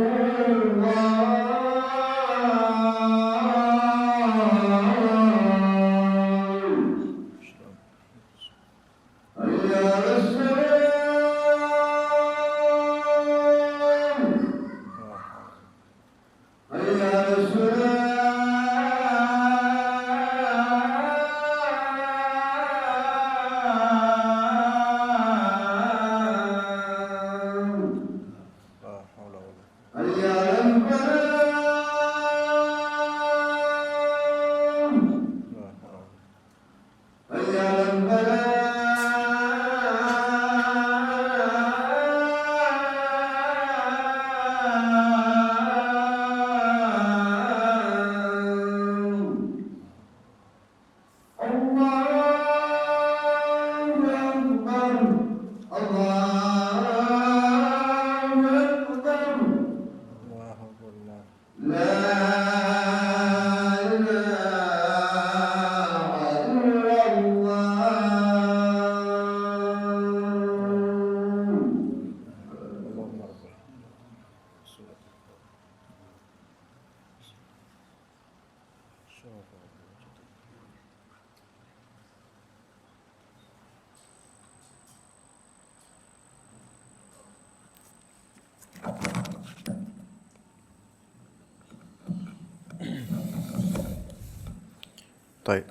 S2: Baik,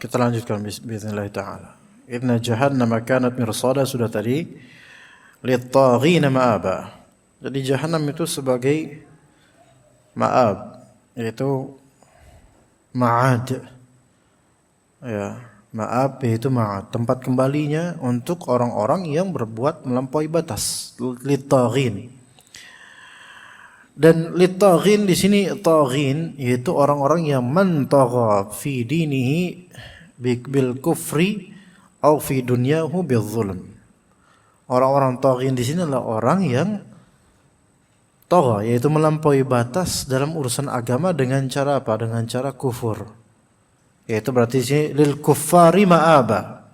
S2: kita lanjutkan bismillah taala. Inna jahannama kanat mirsada sudah tadi. Lit-taghina ma'aba. Jadi jahannam itu sebagai ma'ab, yaitu ma'ad. Ya, ma'ab yaitu ma'ad, tempat kembalinya untuk orang-orang yang berbuat melampaui batas. Lit-taghin. Dan lit-taghin di sini taghin yaitu orang-orang yang mantagha fi dinihi bil kufri atau fi dunyahu bil zulm. Orang-orang taghin di sini adalah orang yang tagha yaitu melampaui batas dalam urusan agama dengan cara apa? Dengan cara kufur. Yaitu berarti di sini lil kuffari ma'aba.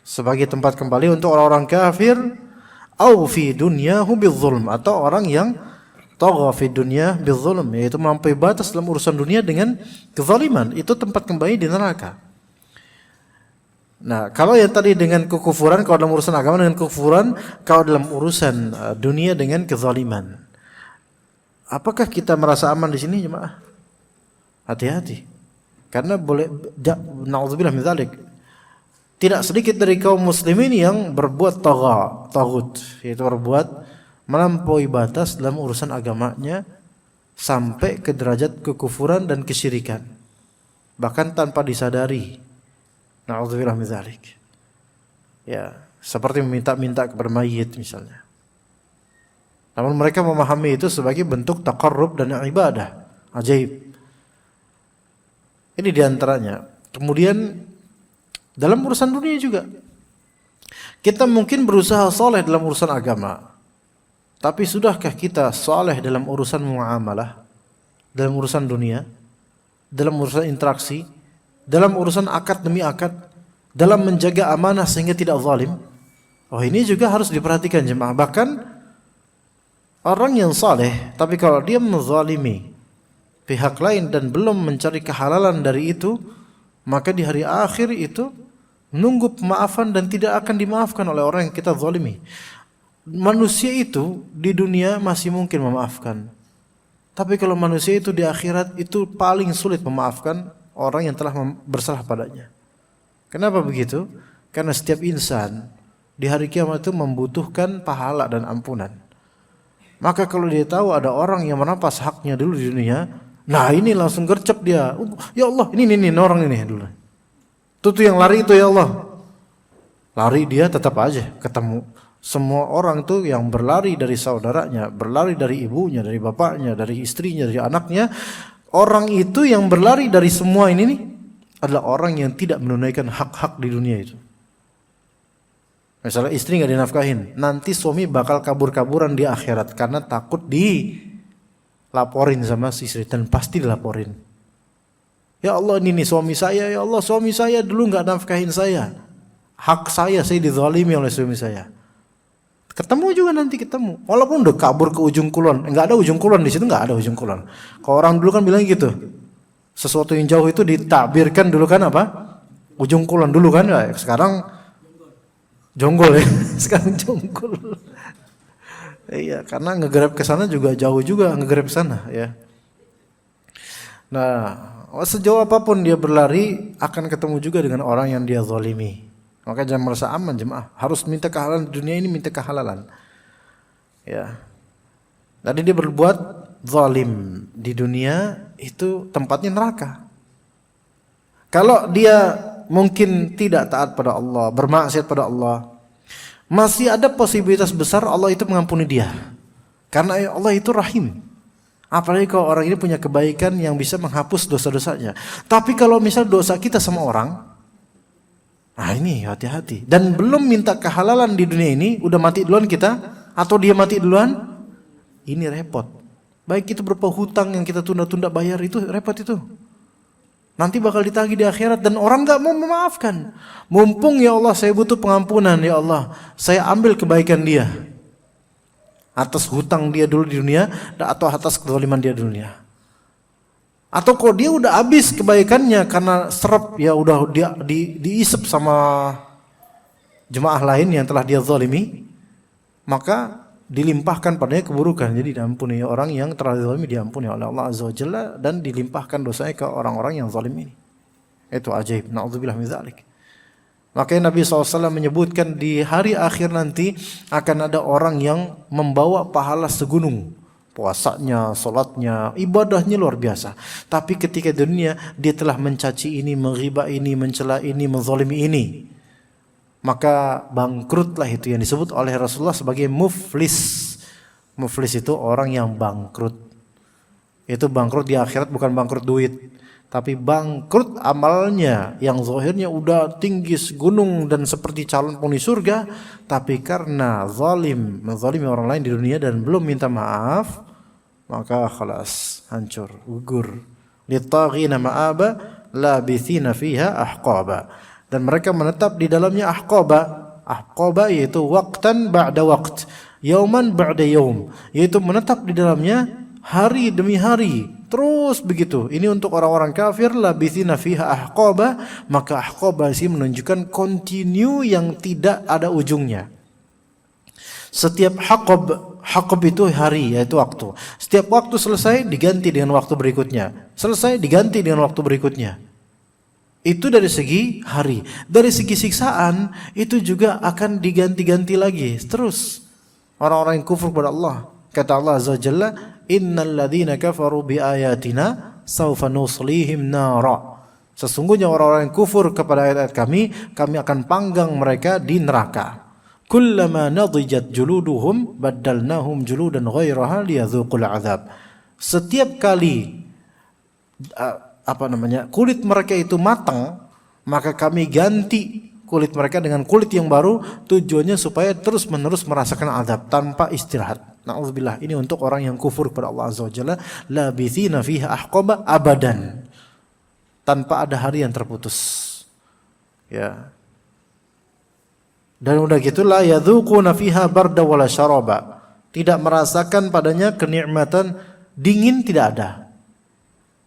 S2: sebagai tempat kembali untuk orang-orang kafir, au fi dunyahu bidzulm, atau orang yang tagha fi dunya bidzulm, yaitu melampaui batas dalam urusan dunia dengan kezaliman, itu tempat kembali di neraka. Nah, kalau yang tadi dengan kekufuran, kalau dalam urusan agama dengan kekufuran, kalau dalam urusan dunia dengan kezaliman. Apakah kita merasa aman di sini, jemaah? Hati-hati. Karena boleh, na'udzubillah min dzalik, tidak sedikit dari kaum muslimin yang berbuat taghut, yaitu berbuat melampaui batas dalam urusan agamanya sampai ke derajat kekufuran dan kesyirikan, bahkan tanpa disadari. Na'udzubillah min dzalik. Ya, seperti meminta-minta kepada mayit misalnya. Namun mereka memahami itu sebagai bentuk taqarrub dan ibadah. Ajaib. Ini diantaranya. Kemudian dalam urusan dunia juga, kita mungkin berusaha soleh dalam urusan agama, tapi sudahkah kita soleh dalam urusan muamalah, dalam urusan dunia, dalam urusan interaksi, dalam urusan akad demi akad, dalam menjaga amanah sehingga tidak zalim? Oh, ini juga harus diperhatikan jemaah. Bahkan orang yang saleh, tapi kalau dia menzalimi pihak lain dan belum mencari kehalalan dari itu, maka di hari akhir itu menunggu pemaafan dan tidak akan dimaafkan oleh orang yang kita zalimi. Manusia itu di dunia masih mungkin memaafkan, tapi kalau manusia itu di akhirat itu paling sulit memaafkan orang yang telah bersalah padanya. Kenapa begitu? Karena setiap insan di hari kiamat itu membutuhkan pahala dan ampunan. Maka kalau dia tahu ada orang yang merampas haknya dulu di dunia, nah ini langsung gercep dia. Ya Allah, ini orang ini dulu. Tuh yang lari itu, ya Allah. Lari dia tetap aja ketemu. Semua orang tuh yang berlari dari saudaranya, berlari dari ibunya, dari bapaknya, dari istrinya, dari anaknya. Orang itu yang berlari dari semua ini nih adalah orang yang tidak menunaikan hak-hak di dunia itu. Misalnya istri nggak dinafkahin, nanti suami bakal kabur-kaburan di akhirat karena takut dilaporin sama si istri, dan pasti dilaporin. Ya Allah, ini nih suami saya, ya Allah suami saya dulu nggak nafkahin saya, hak saya dizalimi oleh suami saya. Ketemu juga nanti ketemu, walaupun udah kabur ke ujung kulon, nggak ada ujung kulon di situ, nggak ada ujung kulon. Kalau orang dulu kan bilang gitu, sesuatu yang jauh itu ditakbirkan dulu kan apa? Ujung kulon dulu kan, ya, sekarang jonggol ya, sekarang jonggol. Iya, karena ngegrab ke sana juga jauh juga ngegrab ke sana ya. Nah, sejauh apapun dia berlari akan ketemu juga dengan orang yang dia zalimi. Maka jangan merasa aman jemaah, harus minta kehalalan di dunia ini, minta kehalalan. Ya. Tadi dia berbuat zalim di dunia itu tempatnya neraka. Kalau dia mungkin tidak taat pada Allah, bermaksiat pada Allah, masih ada posibilitas besar Allah itu mengampuni dia. Karena Allah itu rahim. Apalagi kalau orang ini punya kebaikan yang bisa menghapus dosa-dosanya. Tapi kalau misal dosa kita sama orang, nah ini hati-hati. Dan belum minta kehalalan di dunia ini, udah mati duluan kita, atau dia mati duluan, ini repot. Baik itu berupa hutang yang kita tunda-tunda bayar, itu repot itu. Nanti bakal ditagih di akhirat dan orang gak mau memaafkan. Mumpung ya Allah saya butuh pengampunan, ya Allah saya ambil kebaikan dia atas hutang dia dulu di dunia, atau atas kezaliman dia di dunia. Atau kalau dia udah habis kebaikannya karena serap, ya udah dia diisep sama jemaah lain yang telah dia zalimi, maka dilimpahkan padanya keburukan. Jadi diampuni orang yang telah zalimi, diampuni oleh Allah Azza wa Jalla, dan dilimpahkan dosanya ke orang-orang yang zalim ini. Itu ajaib. Na'udzubillah min dzalik. Makanya Nabi SAW menyebutkan di hari akhir nanti akan ada orang yang membawa pahala segunung. Puasanya, sholatnya, ibadahnya luar biasa. Tapi ketika dunia dia telah mencaci ini, mengriba ini, mencela ini, menzalimi ini, maka bangkrutlah itu yang disebut oleh Rasulullah sebagai muflis. Muflis itu orang yang bangkrut. Itu bangkrut di akhirat, bukan bangkrut duit, tapi bangkrut amalnya yang zahirnya udah tinggi gunung dan seperti calon penghuni surga, tapi karena menzalimi orang lain di dunia dan belum minta maaf, maka khalas, hancur, gugur. Littaghina ma'aba labithina fiha ahqaba. dan mereka menetap di dalamnya ahqaba. Ahqaba yaitu waqtan ba'da waqt, yauman ba'da yaum, yaitu menetap di dalamnya hari demi hari, terus begitu. Ini untuk orang-orang kafir, labithina fiha ahqaba, maka ahqaba sih menunjukkan continue yang tidak ada ujungnya. Setiap haqab itu hari, yaitu waktu. Setiap waktu selesai diganti dengan waktu berikutnya, selesai diganti dengan waktu berikutnya. Itu dari segi hari. Dari segi siksaan itu juga akan diganti-ganti lagi terus. Orang-orang yang kufur kepada Allah, kata Allah Azza wa Jalla, innal ladzina kafaru bi ayatina sawfa nuslihim nara. Sesungguhnya orang-orang yang kufur kepada ayat-ayat kami akan panggang mereka di neraka. Kullama nadijat juluduhum baddalnahum juludan ghairaha liyadzuqul azab. Setiap kali kulit mereka itu matang, maka kami ganti kulit mereka dengan kulit yang baru, tujuannya supaya terus-menerus merasakan azab tanpa istirahat. Na'udzubillah. Ini untuk orang yang kufur kepada Allah Azza wa Jalla, labithina fiha ahqaba abadan, tanpa ada hari yang terputus. Ya. Dan udah gitu, la yadzuquna fiha barda wala syaraba. Tidak merasakan padanya kenikmatan dingin, tidak ada.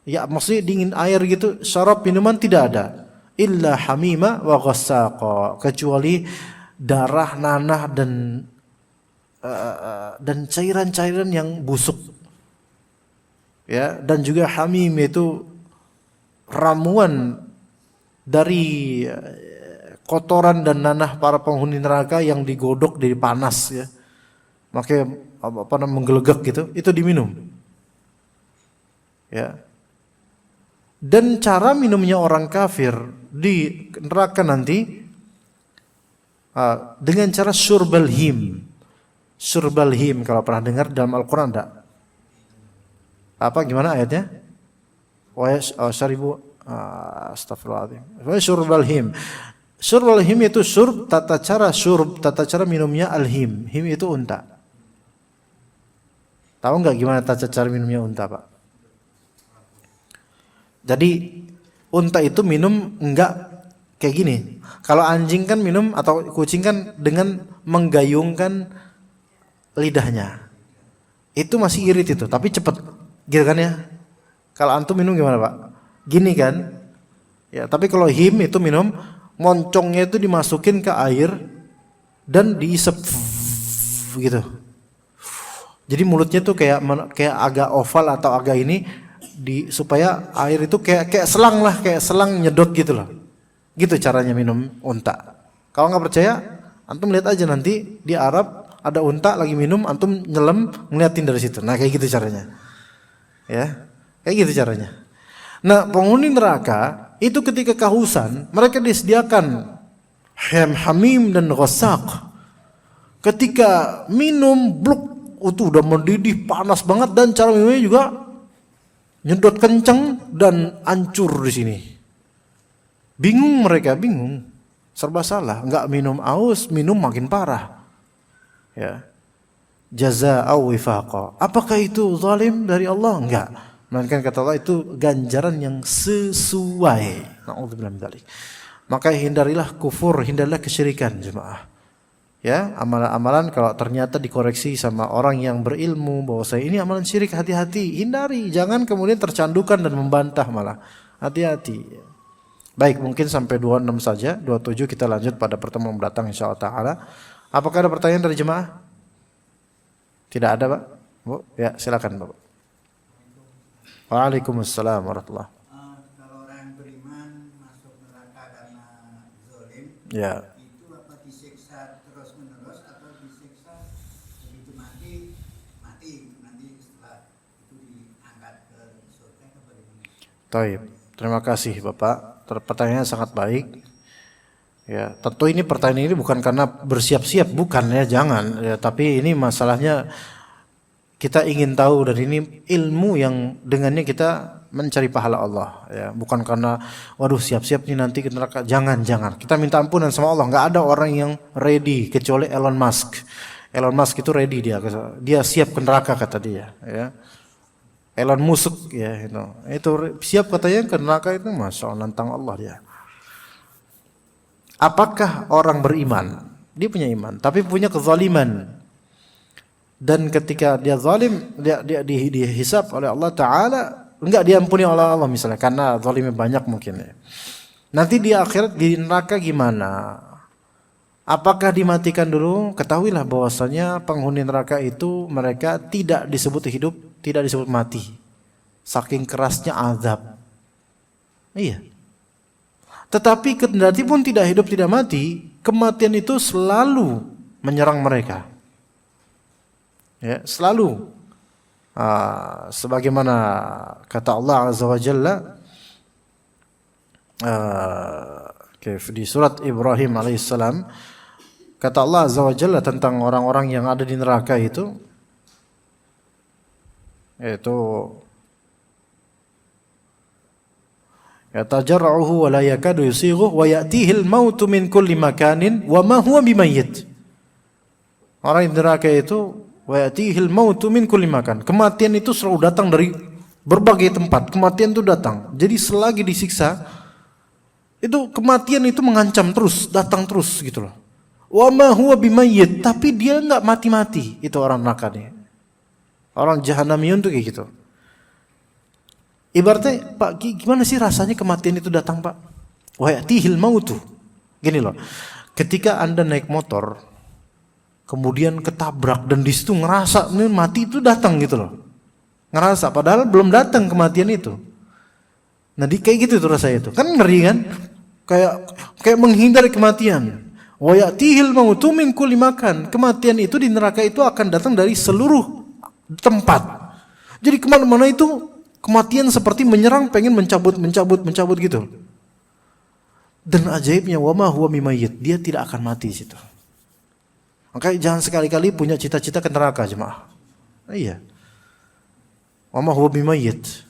S2: Ya, maksudnya dingin air gitu, syarab minuman tidak ada. Illa hamima wa ghassaqa, kecuali darah, nanah dan cairan-cairan yang busuk. Ya, dan juga hamim itu ramuan dari kotoran dan nanah para penghuni neraka yang digodok dari panas, ya. Makanya menggelegak gitu, itu diminum. Ya. Dan cara minumnya orang kafir di neraka nanti dengan cara syurbal him. Syurbal him, kalau pernah dengar dalam Al-Quran enggak? Apa gimana ayatnya? Syaribu astagfirullahaladzim. Syurbal him. Syurbal him itu tata cara minumnya al-him. Him itu unta. Tahu enggak gimana tata cara minumnya unta, Pak? Jadi unta itu minum enggak kayak gini. Kalau anjing kan minum atau kucing kan dengan menggayungkan lidahnya. Itu masih irit itu, tapi cepet gitu kan ya. Kalau antum minum gimana, Pak? Gini kan? Ya, tapi kalau him itu minum moncongnya itu dimasukin ke air dan diisep gitu. Jadi mulutnya tuh kayak agak oval atau agak ini, supaya air itu kayak selang lah, kayak selang nyedot gitu loh. Gitu caranya minum unta. Kalau nggak percaya, antum lihat aja nanti di Arab ada unta lagi minum, antum nyelam ngeliatin dari situ. Nah kayak gitu caranya. Ya, kayak gitu caranya. Nah penghuni neraka itu ketika kehausan, mereka disediakan hamim dan ghassaq. Ketika minum, bluk, itu udah mendidih, panas banget, dan cara minumnya juga nyedot kenceng dan hancur di sini. Bingung mereka, bingung. Serba salah, enggak minum aus, minum makin parah. Ya. Jazaa'a wifaqa. Apakah itu zalim dari Allah? Enggak. Melainkan kata Allah itu ganjaran yang sesuai. Na'udzubillah min dzalik. Maka hindarilah kufur, hindarilah kesyirikan, jemaah. Ya, amalan-amalan kalau ternyata dikoreksi sama orang yang berilmu bahwa saya ini amalan syirik, hati-hati, hindari, jangan kemudian tercandukan dan membantah malah. Hati-hati. Baik, mungkin sampai 26 saja, 27 kita lanjut pada pertemuan mendatang insyaallah taala. Apakah ada pertanyaan dari jemaah? Tidak ada, Pak? Bu, ya, silakan, Bapak. Waalaikumsalam warahmatullahi wabarakatuh.
S4: Kalau orang beriman masuk neraka karena zalim,
S2: Ya.
S4: itu apa disiksa terus-menerus atau disiksa begitu mati nanti setelah itu diangkat ke surga atau bagaimana?
S2: Taib. Terima kasih Bapak. Pertanyaannya sangat baik. Ya, tentu ini pertanyaan ini bukan karena bersiap-siap, bukan ya, jangan. Ya, tapi ini masalahnya kita ingin tahu, dan ini ilmu yang dengannya kita mencari pahala Allah. Ya, bukan karena waduh siap-siap nih nanti ke neraka. Jangan. Kita minta ampunan sama Allah. Enggak ada orang yang ready kecuali Elon Musk. Elon Musk itu ready, dia siap ke neraka kata dia. Ya. Elon Musk ya itu siap katanya ke neraka itu, masya Allah, nantang Allah dia. apakah orang beriman, dia punya iman, tapi punya kezaliman. Dan ketika dia zalim, dia dihisab oleh Allah Ta'ala, enggak diampuni oleh Allah misalnya, karena zalimnya banyak mungkin ya. Nanti di akhirat di neraka gimana? Apakah dimatikan dulu? Ketahuilah bahwasanya penghuni neraka itu mereka tidak disebut hidup, tidak disebut mati. Saking kerasnya azab. Iya. Tetapi kendati pun tidak hidup, tidak mati, kematian itu selalu menyerang mereka. Ya, selalu. Sebagaimana kata Allah Azza wa Jalla di surat Ibrahim alaihissalam, kata Allah Azza wa Jalla tentang orang-orang yang ada di neraka itu, yaitu yatajarra'uhu wa la yakadu yusighu wa ya'tihil mautu min kulli makanin wa ma huwa bimayyit. Orang di neraka itu wa ya'tihil mautu min kulli makan. Kematian itu selalu datang dari berbagai tempat. Kematian itu datang. Jadi selagi disiksa, itu kematian itu mengancam terus, datang terus gitu loh. Wa ma huwa bimayyit, tapi dia enggak mati-mati. Itu orang neraka nih. Orang jahannamiyun tuh kayak gitu. Ibaratnya, Pak, gimana sih rasanya kematian itu datang, Pak? Wa ya'tihil mautu. Gini loh. Ketika Anda naik motor, kemudian ketabrak dan di situ ngerasa nih mati itu datang gitu loh. Ngerasa padahal belum datang kematian itu. Nah, kayak gitu tuh rasanya itu. Kan ngeri kan? Kayak menghindari kematian. Wa ya'tihil mautu min kulli makan. Kematian itu di neraka itu akan datang dari seluruh tempat. Jadi kemana-mana itu kematian seperti menyerang, pengen mencabut gitu. Dan ajaibnya wa ma huwa bimayyit, dia tidak akan mati di situ. Makanya jangan sekali-kali punya cita-cita ke neraka, jemaah. Iya. Wa ma huwa bimayyit.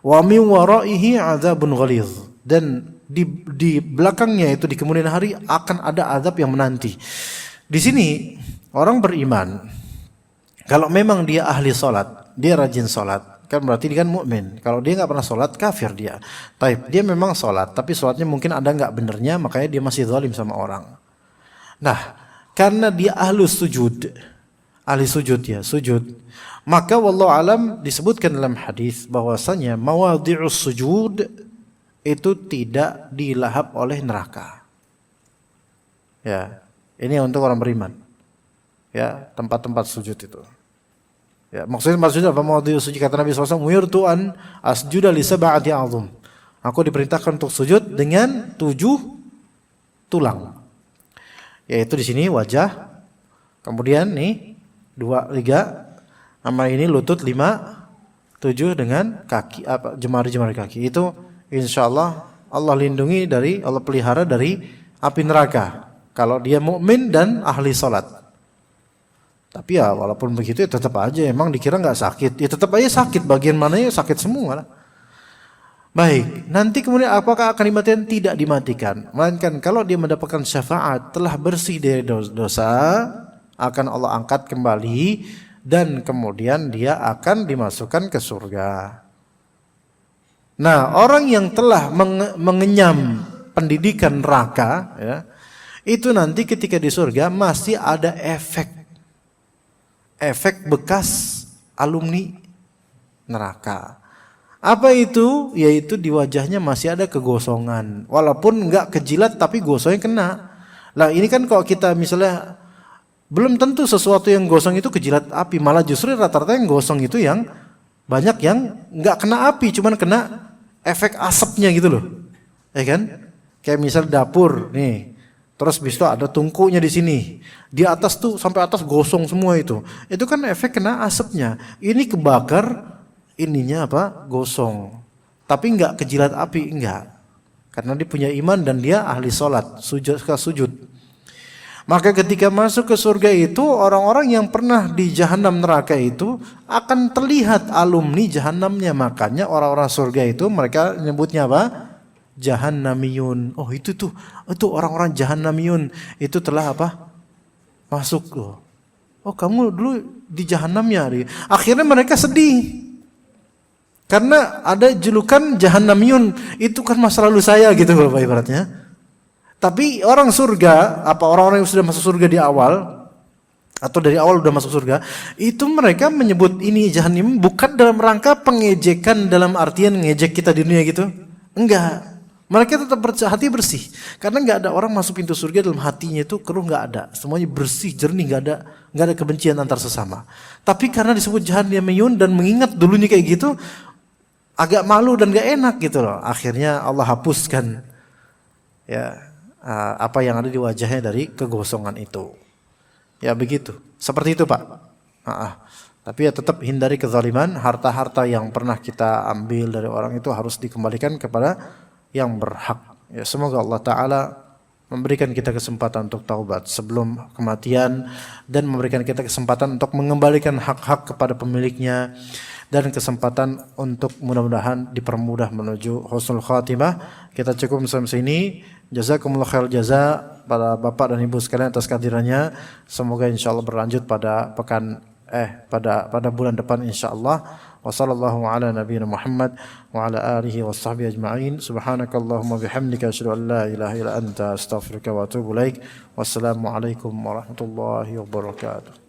S2: Wa min waraihi adzabun ghalidh. Dan di belakangnya itu di kemudian hari akan ada azab yang menanti. Di sini orang beriman, kalau memang dia ahli salat, dia rajin salat, kan berarti dia kan mukmin. Kalau dia nggak pernah salat, kafir dia. Taib, dia memang salat, tapi salatnya mungkin ada nggak benernya, makanya dia masih zalim sama orang. Nah, karena dia ahli sujud ya, sujud. Maka wallahu alam disebutkan dalam hadis bahwasanya mawadhi'us sujud itu tidak dilahap oleh neraka. Ya, ini untuk orang beriman. Ya, tempat-tempat sujud itu. Ya, maksudnya tempat sujud apa? Mawadhi'us sujud, kata Nabi SAW, "Umirtu an asjuda li sab'ati a'dhum." Aku diperintahkan untuk sujud dengan 7 tulang. Yaitu di sini wajah, kemudian nih 2, 3, sama ini lutut 5, 7 dengan kaki, jemari-jemari kaki. Itu insyaallah Allah lindungi Allah pelihara dari api neraka kalau dia mukmin dan ahli salat. Tapi ya walaupun begitu ya tetap aja emang dikira nggak sakit, ya tetap aja sakit, bagian mananya sakit semua lah. Baik, nanti kemudian apakah akan dimatikan? Tidak dimatikan, melainkan kalau dia mendapatkan syafaat, telah bersih dari dosa, akan Allah angkat kembali dan kemudian dia akan dimasukkan ke surga. Nah, orang yang telah mengenyam pendidikan neraka, ya, itu nanti ketika di surga masih ada efek bekas alumni neraka. Apa itu? Yaitu di wajahnya masih ada kegosongan. Walaupun enggak kejilat tapi gosongnya kena. Lah ini kan kalau kita misalnya belum tentu sesuatu yang gosong itu kejilat api. Malah justru rata-rata yang gosong itu yang banyak yang enggak kena api, cuman kena efek asapnya gitu loh. Ya kan? Kayak misal dapur nih. Terus bis itu ada tungkunya di sini. Di atas tuh sampai atas gosong semua itu. Itu kan efek kena asapnya. Ini kebakar ininya gosong. Tapi enggak kejilat api, enggak. Karena dia punya iman dan dia ahli salat, sujud. Maka ketika masuk ke surga itu orang-orang yang pernah di jahanam neraka itu akan terlihat alumni jahanamnya. Makanya orang-orang surga itu mereka nyebutnya apa? Jahannamiyun. Oh itu orang-orang jahannamiyun itu telah masuk loh. Oh kamu dulu di jahanamnya. Akhirnya mereka sedih. Karena ada julukan jahannamiyun, itu kan masa lalu saya gitu Bapak ibaratnya. Tapi orang surga, orang-orang yang sudah masuk surga di awal atau dari awal udah masuk surga, itu mereka menyebut ini Jahannam bukan dalam rangka pengejekan dalam artian ngejek kita di dunia gitu. Enggak. Mereka tetap hati bersih. Karena enggak ada orang masuk pintu surga dalam hatinya itu keruh, enggak ada. Semuanya bersih, jernih, enggak ada kebencian antar sesama. Tapi karena disebut Jahannamiyun dan mengingat dulunya kayak gitu, agak malu dan enggak enak gitu loh. Akhirnya Allah hapuskan ya apa yang ada di wajahnya dari kegosongan itu. Ya begitu. Seperti itu, Pak. Tapi ya tetap hindari kezaliman. Harta-harta yang pernah kita ambil dari orang itu harus dikembalikan kepada yang berhak. Ya, semoga Allah Ta'ala memberikan kita kesempatan untuk taubat sebelum kematian dan memberikan kita kesempatan untuk mengembalikan hak-hak kepada pemiliknya dan kesempatan untuk mudah-mudahan dipermudah menuju husnul khatimah. Kita cukup sampai sini. Jazakumullah khair jaza pada Bapak dan Ibu sekalian atas kehadirannya. Semoga insyaallah berlanjut pada pada bulan depan insyaallah. Wassallallahu ala nabiyina Muhammad wa ala alihi washabbihi ajma'in. Subhanakallahumma bihamdika asyhadu an la ilaha illa anta astaghfiruka wa atubu ilaik. Wassalamu alaikum warahmatullahi wabarakatuh.